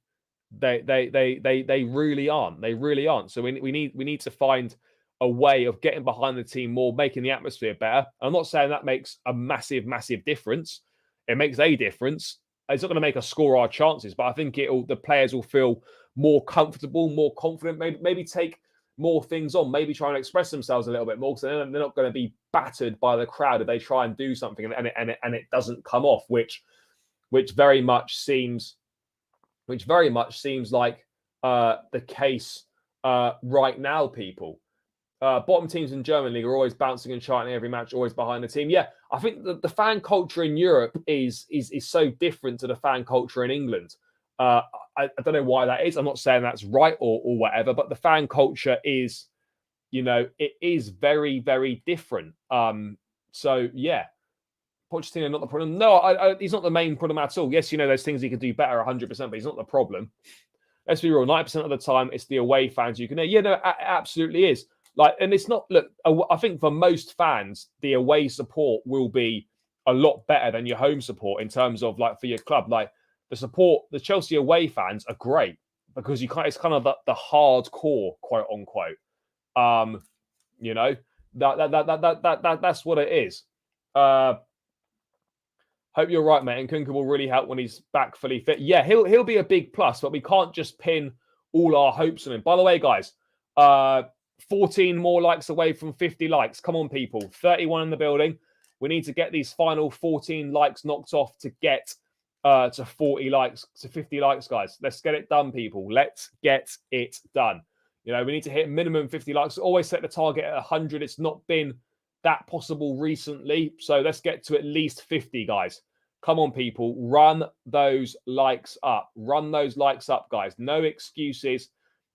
really aren't. They really aren't. So we need to find a way of getting behind the team more, making the atmosphere better. I'm not saying that makes a massive difference. It makes a difference. It's not going to make us score our chances, but I think the players will feel more comfortable, more confident, maybe take more things on, maybe try and express themselves a little bit more, because they're not going to be battered by the crowd if they try and do something and it doesn't come off, which very much seems like the case right now, people. Bottom teams in Germany are always bouncing and chanting every match, always behind the team. Yeah, I think the fan culture in Europe is so different to the fan culture in England. I don't know why that is. I'm not saying that's right or whatever, but the fan culture is, it is very, very different. So yeah, Pochettino not the problem. No, he's not the main problem at all. Yes, there's things he could do better 100%, but he's not the problem. Let's be real, 90% of the time, it's the away fans you can hear. Yeah, no, it absolutely is. And it's not, look, I think for most fans, the away support will be a lot better than your home support in terms of, for your club. The Chelsea away fans are great because it's kind of the hardcore, quote unquote. That's what it is. Hope you're right, mate. And Kunku will really help when he's back fully fit. Yeah, he'll be a big plus, but we can't just pin all our hopes on him. By the way, guys, 14 more likes away from 50 likes. Come on, people. 31 in the building. We need to get these final 14 likes knocked off to get to 40 likes, to 50 likes, guys. Let's get it done, people. Let's get it done. We need to hit minimum 50 likes. Always set the target at 100. It's not been that possible recently. So let's get to at least 50, guys. Come on, people. Run those likes up. Run those likes up, guys. No excuses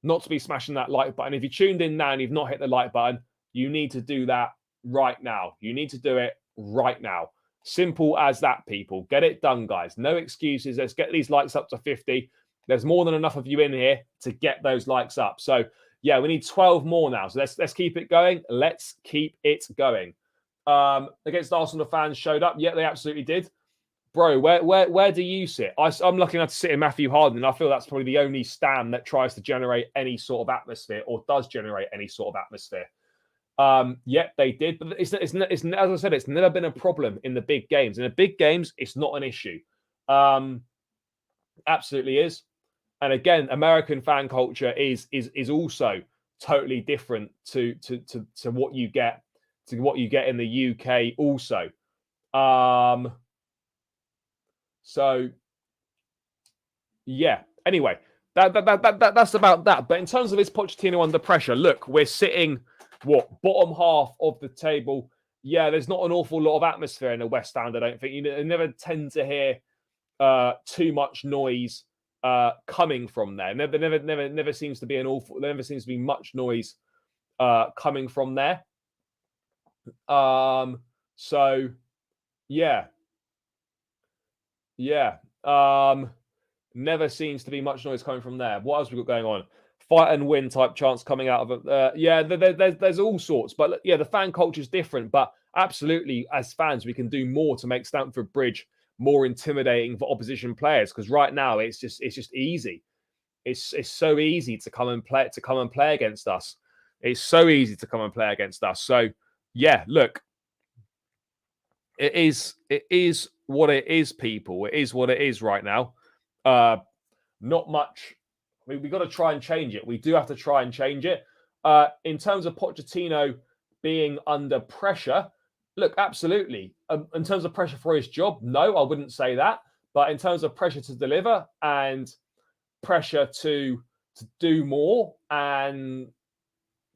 not to be smashing that like button. If you tuned in now and you've not hit the like button, you need to do that right now. You need to do it right now. Simple as that, people. Get it done, guys. No excuses. Let's get these likes up to 50. There's more than enough of you in here to get those likes up. So, yeah, we need 12 more now. So let's keep it going. Let's keep it going. Against Arsenal, the fans showed up. Yeah, they absolutely did. Bro, where do you sit? I'm lucky enough to sit in Matthew Harden, and I feel that's probably the only stand that tries to generate any sort of atmosphere or does generate any sort of atmosphere. Yeah, they did, but it's as I said, it's never been a problem in the big games. In the big games, it's not an issue. Absolutely is. And again, American fan culture is also totally different to what you get in the UK also. So yeah. Anyway, that's about that. But in terms of his Pochettino under pressure, look, we're sitting bottom half of the table. Yeah, there's not an awful lot of atmosphere in the West Stand. I don't think you never tend to hear too much noise coming from there. Never seems to be never seems to be much noise coming from there. So yeah. Never seems to be much noise coming from there. What else we got going on? Fight and win type chance coming out of it. There's all sorts. But yeah, the fan culture is different. But absolutely, as fans, we can do more to make Stamford Bridge more intimidating for opposition players. Because right now, it's just easy. It's so easy to come and play against us. It's so easy to come and play against us. So yeah, look, it is what it is, people. It is what it is right now. Not much. I mean, we've got to try and change it. We do have to try and change it. In terms of Pochettino being under pressure, look, absolutely. In terms of pressure for his job, no, I wouldn't say that. But in terms of pressure to deliver and pressure to do more and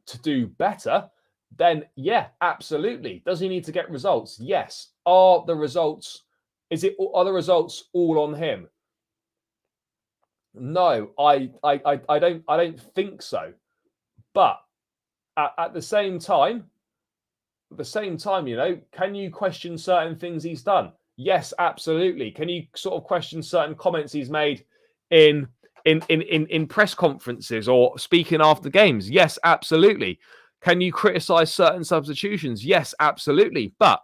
to do better, then yeah, absolutely. Does he need to get results? Yes. Are the results all on him? No, I don't think so. But at the same time, can you question certain things he's done? Yes, absolutely. Can you sort of question certain comments he's made in press conferences or speaking after games? Yes, absolutely. Can you criticize certain substitutions? Yes, absolutely. But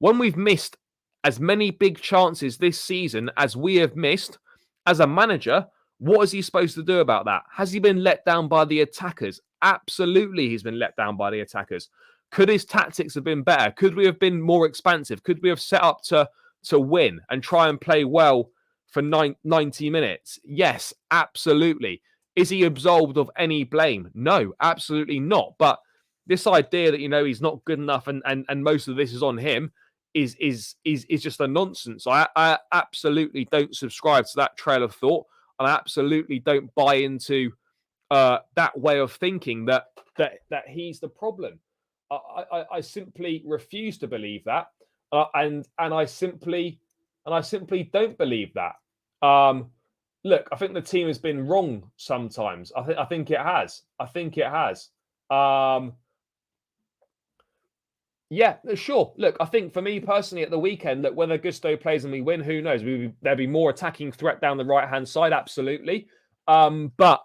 when we've missed as many big chances this season as we have missed, as a manager, what is he supposed to do about that? Has he been let down by the attackers? Absolutely, he's been let down by the attackers. Could his tactics have been better? Could we have been more expansive? Could we have set up to win and try and play well for 90 minutes? Yes, absolutely. Is he absolved of any blame? No, absolutely not. But this idea that he's not good enough and most of this is on him is just a nonsense. I absolutely don't subscribe to that trail of thought. And I absolutely don't buy into that way of thinking that he's the problem. I simply refuse to believe that, and I simply don't believe that. look, I think the team has been wrong sometimes. I think it has. I think it has. Um, yeah, sure. Look, I think for me personally at the weekend, look, whether Gusto plays and we win, who knows? There'll be more attacking threat down the right hand side, absolutely. But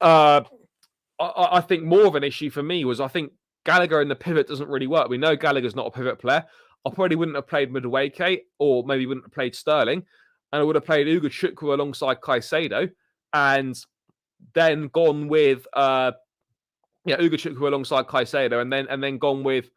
I think more of an issue for me was I think Gallagher in the pivot doesn't really work. We know Gallagher's not a pivot player. I probably wouldn't have played Madueke, or maybe wouldn't have played Sterling, and I would have played Ugochukwu alongside Caicedo, and then gone with Ugochukwu alongside Caicedo, and then gone with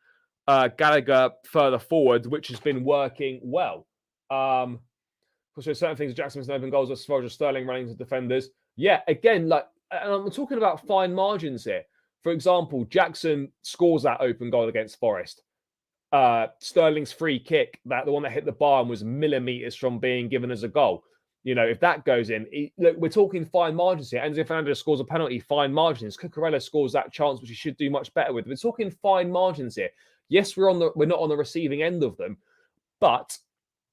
Gallagher further forward, which has been working well. Because there's certain things Jackson's open goals as far as Sterling running to defenders. Yeah, again, like, and I'm talking about fine margins here. For example, Jackson scores that open goal against Forest. Sterling's free kick, the one that hit the bar and was millimeters from being given as a goal. You know, if that goes in, look, we're talking fine margins here. Enzo Fernandez scores a penalty, fine margins. Cucurella scores that chance, which he should do much better with. We're talking fine margins here. Yes, we're not on the receiving end of them, but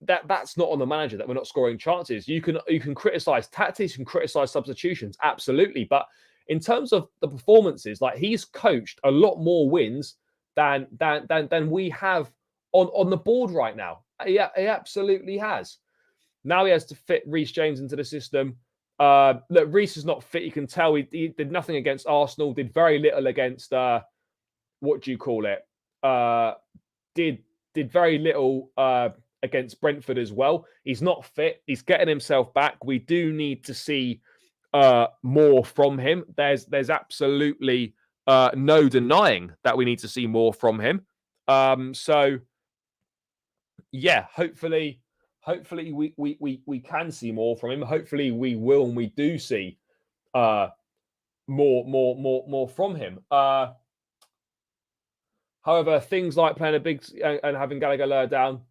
that's not on the manager that we're not scoring chances. You can criticize tactics, you can criticize substitutions, absolutely. But in terms of the performances, like, he's coached a lot more wins than we have on the board right now. He absolutely has. Now he has to fit Reece James into the system. Look, Reece is not fit. You can tell he did nothing against Arsenal, did very little against what do you call it? Did very little against Brentford as well. He's not fit. He's getting himself back. We do need to see more from him. There's absolutely no denying that we need to see more from him. So yeah, hopefully we can see more from him. Hopefully we will, and we do see more from him. However, things like playing a big and having Gallagher lower down,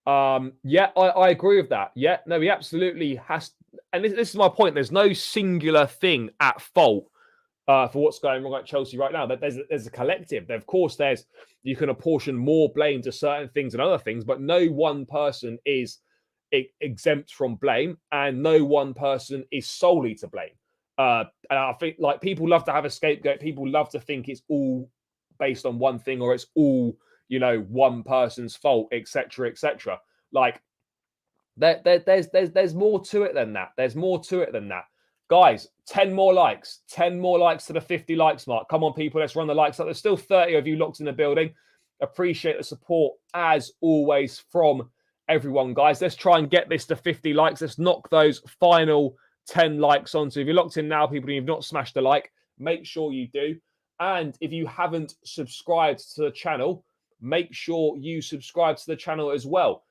I agree with that. Yeah, no, he absolutely has. And this is my point. There's no singular thing at fault for what's going wrong at Chelsea right now. There's a collective. Of course, you can apportion more blame to certain things and other things, but no one person is exempt from blame, and no one person is solely to blame. And I think, like, people love to have a scapegoat. People love to think it's all based on one thing, or it's all, one person's fault, etc., etc. Like, there's more to it than that. There's more to it than that. Guys, 10 more likes to the 50 likes mark. Come on, people, let's run the likes up. There's still 30 of you locked in the building. Appreciate the support as always from everyone, guys. Let's try and get this to 50 likes. Let's knock those final 10 likes on. So if you're locked in now, people, and you've not smashed a like, make sure you do. And if you haven't subscribed to the channel, make sure you subscribe to the channel as well.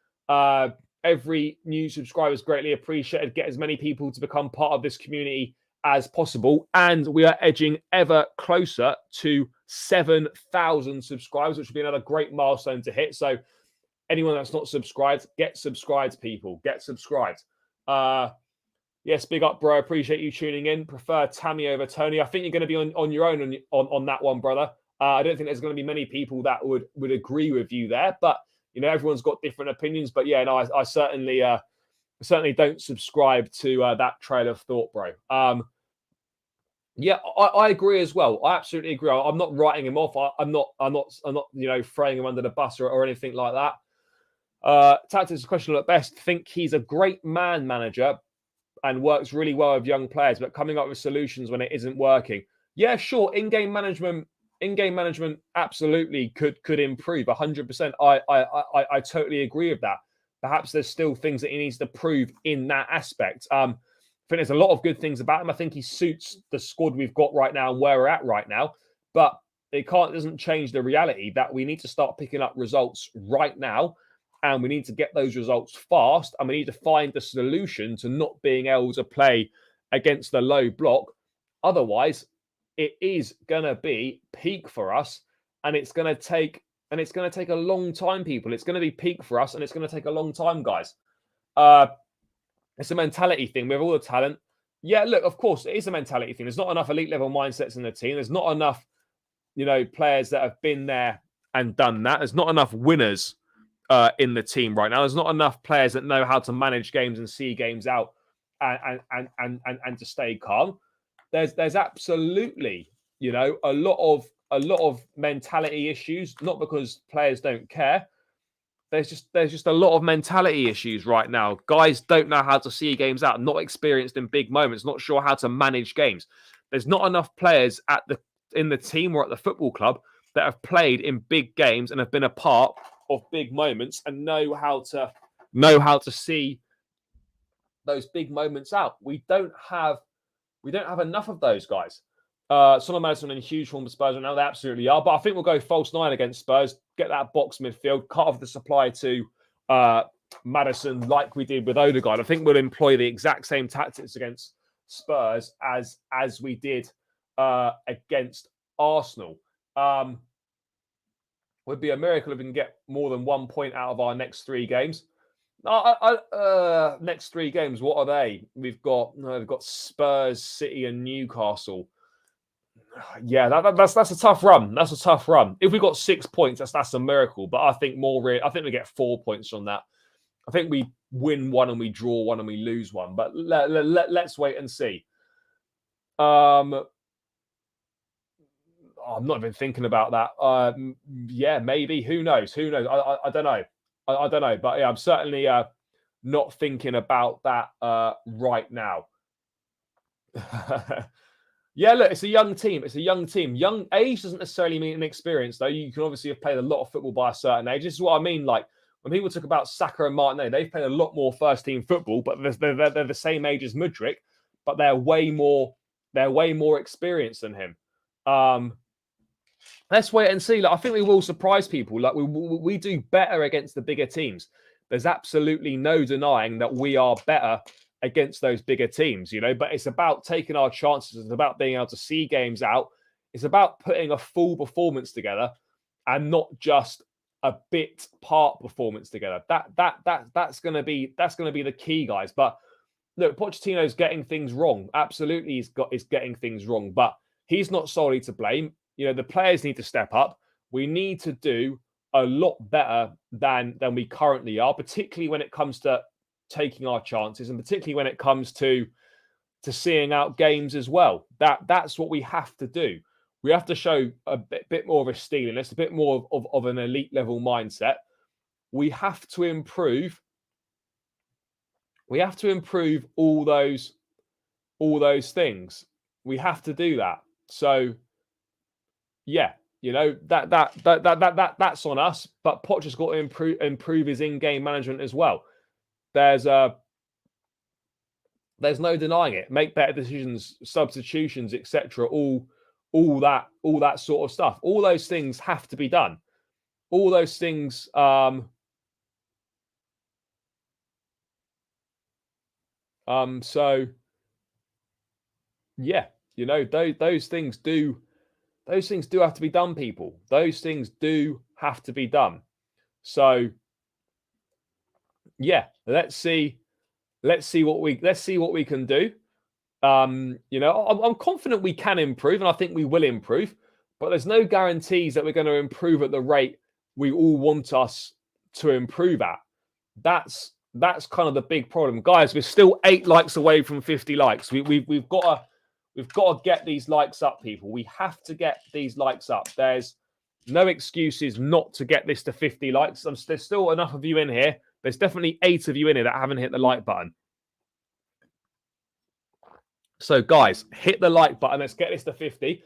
Every new subscriber is greatly appreciated. Get as many people to become part of this community as possible. And we are edging ever closer to 7,000 subscribers, which would be another great milestone to hit. So anyone that's not subscribed, get subscribed, people. Get subscribed. Yes, big up, bro. Appreciate you tuning in. Prefer Tammy over Toney. I think you're going to be on your own on that one, brother. I don't think there's going to be many people that would agree with you there, but everyone's got different opinions. But yeah, no, I certainly don't subscribe to that trail of thought, bro. Yeah, I agree as well. I absolutely agree. I'm not writing him off. I'm not throwing him under the bus or anything like that. Tactics is questionable at best. Think he's a great manager and works really well with young players, but coming up with solutions when it isn't working. Yeah, sure. In-game management absolutely could improve 100%. I totally agree with that. Perhaps there's still things that he needs to prove in that aspect. I think there's a lot of good things about him. I think he suits the squad we've got right now and where we're at right now. But it doesn't change the reality that we need to start picking up results right now. And we need to get those results fast. And we need to find the solution to not being able to play against the low block. Otherwise, it is going to be peak for us. And it's going to take a long time, people. It's going to be peak for us. And it's going to take a long time, guys. It's a mentality thing. We have all the talent. Yeah, look, of course, it is a mentality thing. There's not enough elite level mindsets in the team. There's not enough, players that have been there and done that. There's not enough winners in the team right now. There's not enough players that know how to manage games and see games out and to stay calm. There's absolutely, a lot of mentality issues, not because players don't care. There's just a lot of mentality issues right now. Guys don't know how to see games out, not experienced in big moments, not sure how to manage games. There's not enough players in the team or at the football club that have played in big games and have been a part of big moments and know how to see those big moments out. We don't have enough of those guys. Son of Madison in huge form of Spurs right now. They absolutely are. But I think we'll go false nine against Spurs, get that box midfield, cut off the supply to Madison like we did with Odegaard. I think we'll employ the exact same tactics against Spurs as we did against Arsenal. Would be a miracle if we can get more than 1 point out of our next 3 games. Next 3 games, what are they? We've got Spurs, City, and Newcastle. Yeah, that's a tough run. That's a tough run. If we got 6 points, that's a miracle. But I think I think we get 4 points from that. I think we win 1 and we draw 1 and we lose 1. But let's wait and see. I'm not even thinking about that. Yeah, maybe. Who knows? I don't know. I don't know. But yeah, I'm certainly not thinking about that right now. Yeah, look, it's a young team. Young age doesn't necessarily mean inexperience, though. You can obviously have played a lot of football by a certain age. This is what I mean. Like, when people talk about Saka and Martinelli, they've played a lot more first-team football, but they're the same age as Mudryk, but they're way more experienced than him. Let's wait and see. Like, I think we will surprise people. Like, we do better against the bigger teams. There's absolutely no denying that we are better against those bigger teams, but it's about taking our chances. It's about being able to see games out. It's about putting a full performance together and not just a bit part performance together. That's going to be the key, guys. But look, Pochettino's getting things wrong. Absolutely, he's getting things wrong, but he's not solely to blame. The players need to step up. We need to do a lot better than we currently are, particularly when it comes to taking our chances, and particularly when it comes to seeing out games as well. That's what we have to do. We have to show a bit more of a steeliness, a bit more of an elite level mindset. We have to improve. We have to improve all those things. We have to do that. So yeah, that's on us. But Poch has got to improve his in-game management as well. There's no denying it. Make better decisions, substitutions, etc. All that sort of stuff. All those things have to be done. All those things. So yeah, those things do. Those things do have to be done, people. Those things do have to be done. So yeah, let's see what we can do. I'm confident we can improve, and I think we will improve. But there's no guarantees that we're going to improve at the rate we all want us to improve at. That's kind of the big problem, guys. We're still 8 likes away from 50 likes. We've got to get these likes up, people. We have to get these likes up. There's no excuses not to get this to 50 likes. There's still enough of you in here. There's definitely 8 of you in here that haven't hit the like button. So, guys, hit the like button. Let's get this to 50.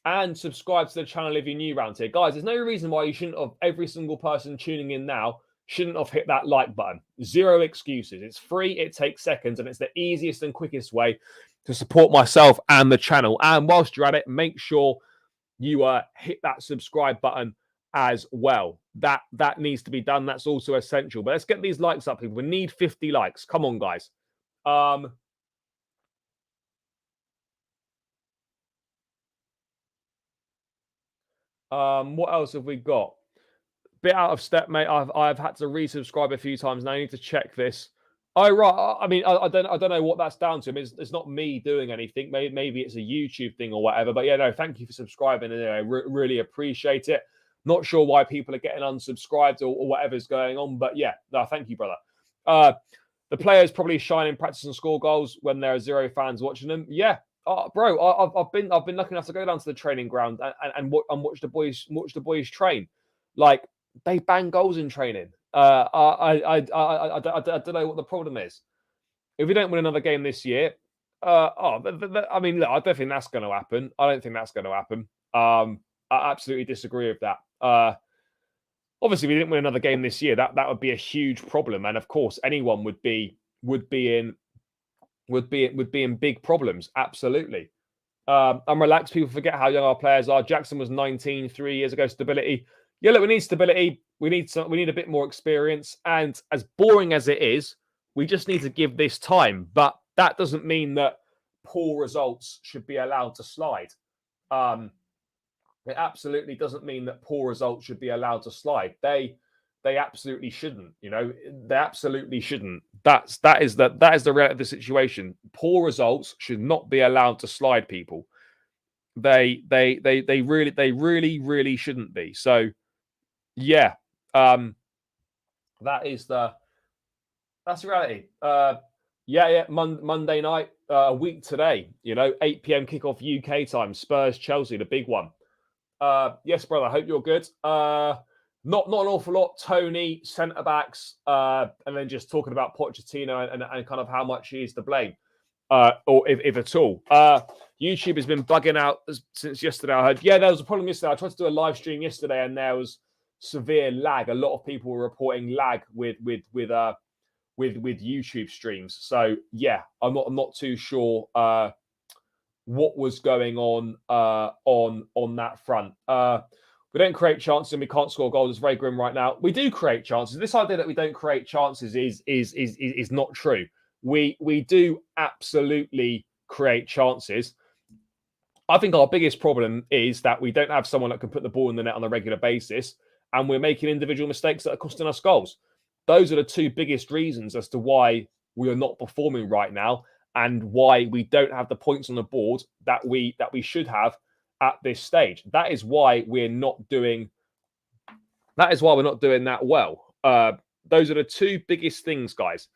And subscribe to the channel if you're new around here. Guys, there's no reason why you shouldn't have, every single person tuning in now, shouldn't have hit that like button. 0 excuses. It's free. It takes seconds. And it's the easiest and quickest way to support myself and the channel. And whilst you're at it, make sure you hit that subscribe button as well. That needs to be done. That's also essential. But let's get these likes up, people. We need 50 likes. Come on, guys. What else have we got? Bit out of step, mate. I've had to resubscribe a few times now. I need to check this. Oh, right. I mean, I don't know what that's down to. I mean, it's not me doing anything. Maybe it's a YouTube thing or whatever. But yeah, no, thank you for subscribing. Anyway, really appreciate it. Not sure why people are getting unsubscribed or whatever's going on. But yeah, no, thank you, brother. The players probably shine in practice and score goals when there are 0 fans watching them. Yeah, bro, I've been lucky enough to go down to the training ground and watch the boys train. Like, they bang goals in training. I don't know what the problem is. If we don't win another game this year, I mean, look, I don't think that's going to happen. I don't think that's going to happen. I absolutely disagree with that. Obviously, if we didn't win another game this year, that would be a huge problem, and of course, anyone would be in big problems. Absolutely. I'm relaxed. People forget how young our players are. Jackson was 19 3 years ago. Stability. Yeah, look, we need stability. We need a bit more experience. And as boring as it is, we just need to give this time. But that doesn't mean that poor results should be allowed to slide. It absolutely doesn't mean that poor results should be allowed to slide. They absolutely shouldn't. They absolutely shouldn't. That is the reality of the situation. Poor results should not be allowed to slide, people. They really shouldn't be. So yeah, that's the reality. Monday night, a week today. 8 p.m. kickoff UK time. Spurs Chelsea, the big one. Yes, brother. I hope you're good. Not an awful lot. Toney, centre backs, and then just talking about Pochettino and kind of how much he is to blame, or if at all. YouTube has been bugging out since yesterday. I heard, there was a problem yesterday. I tried to do a live stream yesterday, and there was severe lag. A lot of people were reporting lag with YouTube streams. So yeah, I'm not too sure what was going on that front. We don't create chances and we can't score goals. It's very grim right now. We do create chances. This idea that we don't create chances is not true. We do absolutely create chances. I think our biggest problem is that we don't have someone that can put the ball in the net on a regular basis, and we're making individual mistakes that are costing us goals. Those are the two biggest reasons as to why we are not performing right now, and why we don't have the points on the board that we should have at this stage. That is why we're not doing that well. Those are the two biggest things, guys.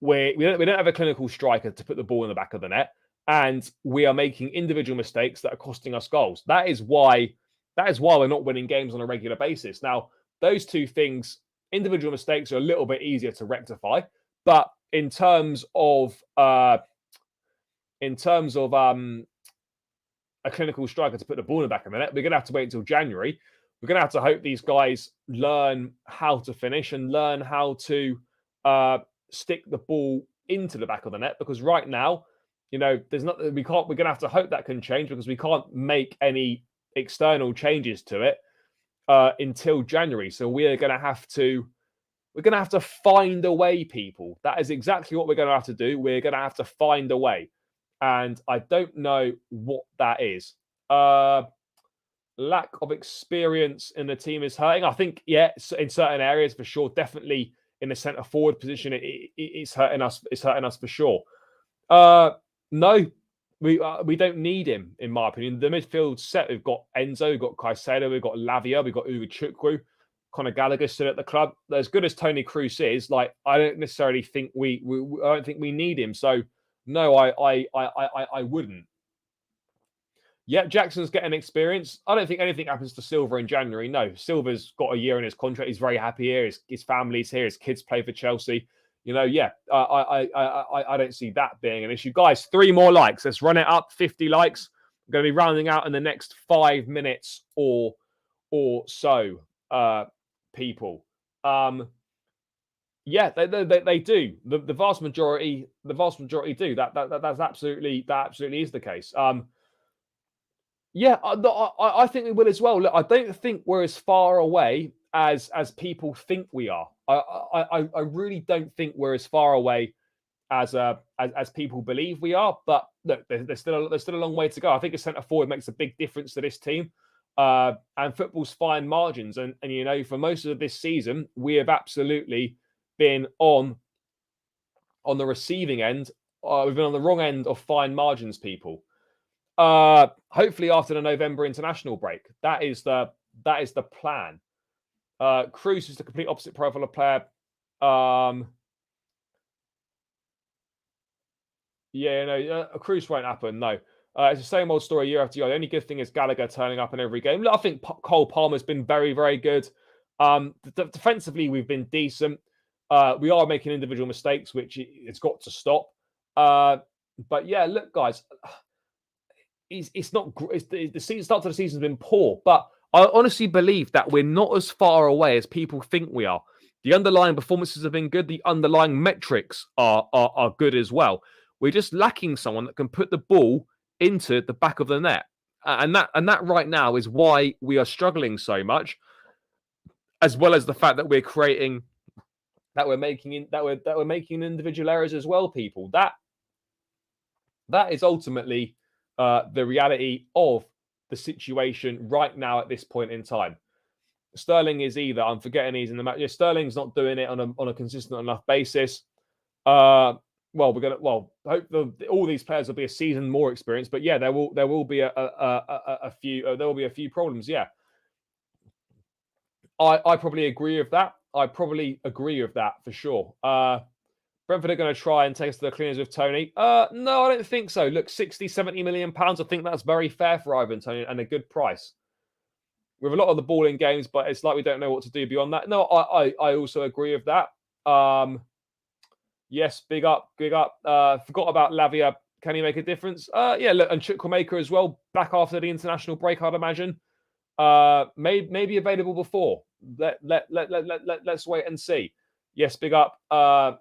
We don't have a clinical striker to put the ball in the back of the net, and we are making individual mistakes that are costing us goals. That is why we're not winning games on a regular basis. Now, those two things, individual mistakes, are a little bit easier to rectify, but in terms of a clinical striker to put the ball in the back of the net, we're going to have to wait until January. We're going to have to hope these guys learn how to finish and learn how to stick the ball into the back of the net, because right now, there's not. We're going to have to hope that can change, because we can't make any external changes to it until January. So we're going to have to find a way, people. That is exactly what we're going to have to do. We're going to have to find a way. And I don't know what that is. Lack of experience in the team is hurting. I think, in certain areas for sure. Definitely in the centre forward position, it's hurting us. It's hurting us for sure. No, we don't need him, in my opinion. The midfield set. We've got Enzo, we've got Caicedo, we've got Lavia, we've got Ugo Chukwu. Conor Gallagher still at the club. As good as Tony Cruz is, I don't necessarily think I don't think we need him. So no, I wouldn't. Yeah, Jackson's getting experience. I don't think anything happens to Silva in January. No, Silva's got a year in his contract. He's very happy here. His family's here. His kids play for Chelsea. I don't see that being an issue. Guys, 3 more likes. Let's run it up. 50 likes. I'm going to be rounding out in the next 5 minutes or so. People, they do. The vast majority do. That absolutely is the case. I think we will as well. Look, I don't think we're as far away as people think we are. I really don't think we're as far away as people believe we are. But look, there's still a long way to go. I think a centre forward makes a big difference to this team. And football's fine margins, and for most of this season, we have absolutely been on the receiving end. We've been on the wrong end of fine margins, people. Hopefully, after the November international break, that is the plan. Cruz is the complete opposite profile of player. Yeah, no, a cruise won't happen. No, it's the same old story year after year. The only good thing is Gallagher turning up in every game. Look, I think Cole Palmer's been very, very good. Defensively, we've been decent. We are making individual mistakes, which it's got to stop. But yeah, look, guys, it's not. The start of the season has been poor, but I honestly believe that we're not as far away as people think we are. The underlying performances have been good. The underlying metrics are good as well. We're just lacking someone that can put the ball into the back of the net, and that right now is why we are struggling so much, as well as the fact that we're creating that we're making individual errors as well. People, that is ultimately the reality of the situation right now at this point in time. Sterling is either, I'm forgetting he's in the match. Yeah, Sterling's not doing it on a consistent enough basis. Hope all these players will be a season more experienced. But yeah, there will be a few problems. Yeah, I probably agree with that. I probably agree with that for sure. Brentford are going to try and take us to the cleaners with Toney. No, I don't think so. Look, 60, 70 million pounds. I think that's very fair for Ivan Toney and a good price. With a lot of the ball in games, but it's like we don't know what to do beyond that. No, I also agree with that. Yes, big up. Forgot about Lavia. Can he make a difference? Yeah, look, and Chukwuemeka as well, back after the international break, I'd imagine. Maybe available before. Let's wait and see. Yes, big up. What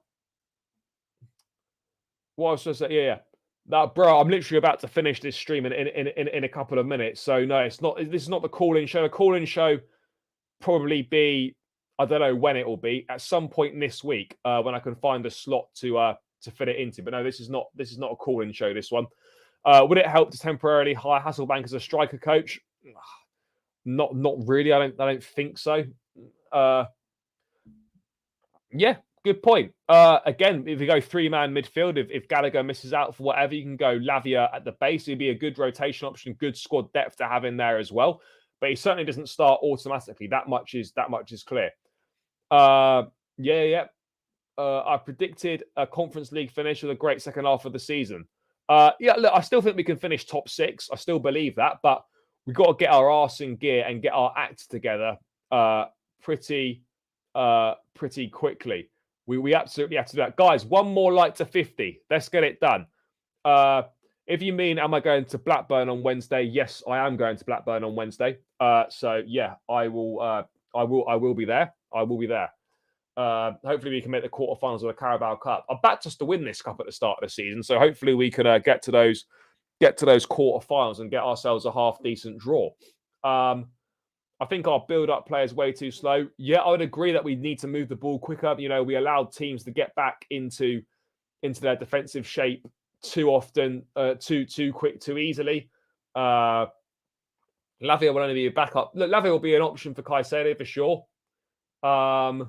I was supposed to say, yeah. That, bro, I'm literally about to finish this stream in a couple of minutes. So no, it's not. This is not the call-in show. The call-in show probably be, I don't know when it will be, at some point this week when I can find a slot to fit it into. But no, this is not a call-in show. This one. Would it help to temporarily hire Hasselbank as a striker coach? Not really. I don't think so. Yeah. Good point. Again, if you go three-man midfield, if Gallagher misses out for whatever, you can go Lavia at the base. It'd be a good rotation option, good squad depth to have in there as well. But he certainly doesn't start automatically. That much is clear. Yeah. I predicted a Conference League finish with a great second half of the season. Yeah, look, I still think we can finish top 6. I still believe that, but we've got to get our arse in gear and get our act together pretty quickly. We absolutely have to do that. Guys, one more like to 50. Let's get it done. If you mean, am I going to Blackburn on Wednesday? Yes, I am going to Blackburn on Wednesday. So yeah, I will be there. I will be there. Hopefully we can make the quarterfinals of the Carabao Cup. I backed us to win this cup at the start of the season, so hopefully we can get to those quarterfinals and get ourselves a half decent draw. I think our build-up play is way too slow. Yeah, I would agree that we need to move the ball quicker. You know, we allowed teams to get back into their defensive shape too often, too quick, too easily. Lavia will only be a backup. Look, Lavia will be an option for Caicedo for sure. I'm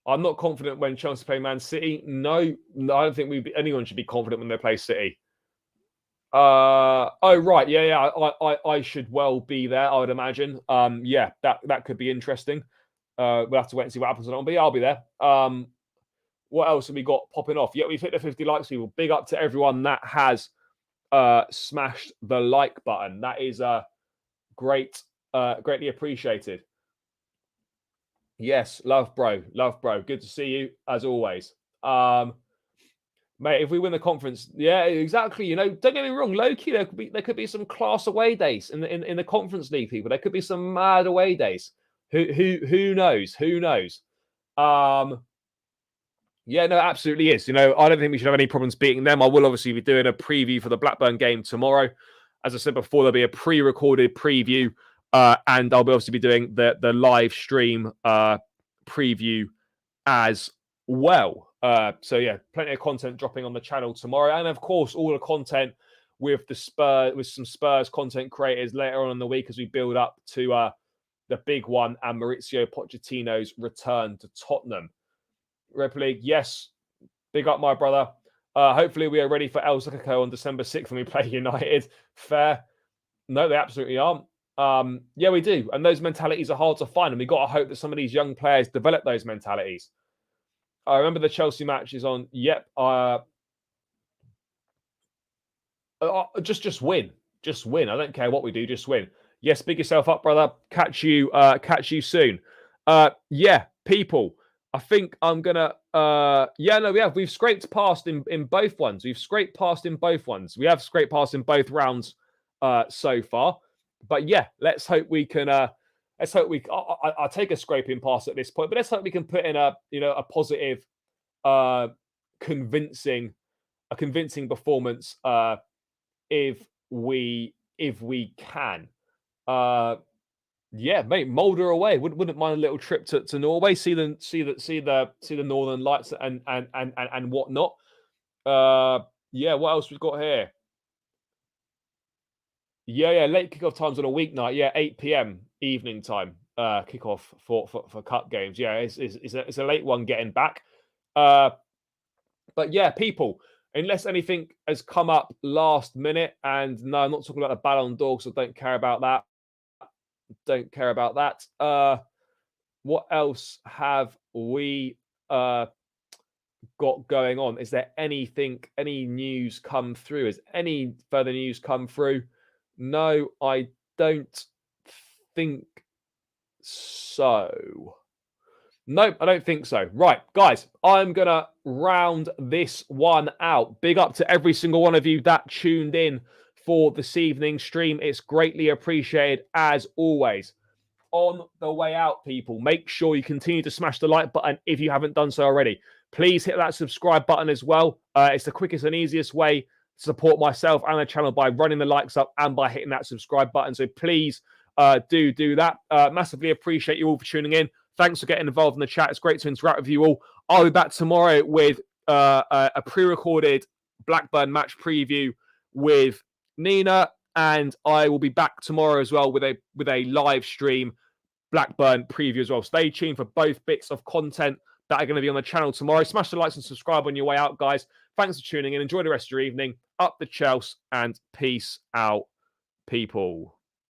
not confident when Chelsea play Man City. No, I don't think anyone should be confident when they play City. Oh right, yeah. I should well be there. I would imagine. Yeah, that could be interesting. We'll have to wait and see what happens on it. But yeah, I'll be there. What else have we got popping off? Yeah, we've hit the 50 likes. People, big up to everyone that has smashed the like button. That is greatly appreciated. Yes, love bro. Good to see you as always. Mate, if we win the conference, yeah, exactly. You know, don't get me wrong, low-key, there could be some class away days in the Conference League, people. There could be some mad away days. Who knows? Who knows? Yeah, no, absolutely is. You know, I don't think we should have any problems beating them. I will obviously be doing a preview for the Blackburn game tomorrow. As I said before, there'll be a pre-recorded preview, and I'll obviously be doing the live stream preview as well. So yeah, plenty of content dropping on the channel tomorrow, and of course all the content with some Spurs content creators later on in the week as we build up to the big one and Maurizio Pochettino's return to Tottenham. Red League, yes, big up my brother. Hopefully we are ready for El Sacco on December 6th when we play United. Fair. No, they absolutely aren't. Yeah, we do, and those mentalities are hard to find, and we've got to hope that some of these young players develop those mentalities. I remember the Chelsea match is on. Yep. Just win. Just win. I don't care what we do. Just win. Yes, big yourself up, brother. Catch you soon. Yeah, people. I think I'm gonna. Yeah, no, we've scraped past in both ones. We've scraped past in both ones. We have scraped past in both rounds so far. But yeah, let's hope we can. Let's hope we. I'll take a scraping pass at this point, but let's hope we can put in a positive, convincing performance. If we can. Yeah, mate, Molder away. Wouldn't mind a little trip to Norway, see the Northern Lights and whatnot. Yeah, what else we've got here? Yeah, late kickoff times on a weeknight. Yeah, 8 p.m. evening time. Kickoff for cup games. Yeah, it's a late one getting back. But yeah, people, unless anything has come up last minute, and no, I'm not talking about the Ballon d'Or, so don't care about that. Don't care about that. What else have we got going on? Is there any news come through? Has any further news come through? No, I don't think so. Nope, I don't think so. Right, guys, I'm going to round this one out. Big up to every single one of you that tuned in for this evening's stream. It's greatly appreciated as always. On the way out, people, make sure you continue to smash the like button if you haven't done so already. Please hit that subscribe button as well. It's the quickest and easiest way to support myself and the channel by running the likes up and by hitting that subscribe button. So please do that. Massively appreciate you all for tuning in. Thanks for getting involved in the chat. It's great to interact with you all. I'll be back tomorrow with a pre-recorded Blackburn match preview with Nina, and I will be back tomorrow as well with a live stream Blackburn preview as well. Stay tuned for both bits of content that are going to be on the channel tomorrow. Smash the likes and subscribe on your way out, guys. Thanks for tuning in. Enjoy the rest of your evening. Up the Chelsea and peace out, people.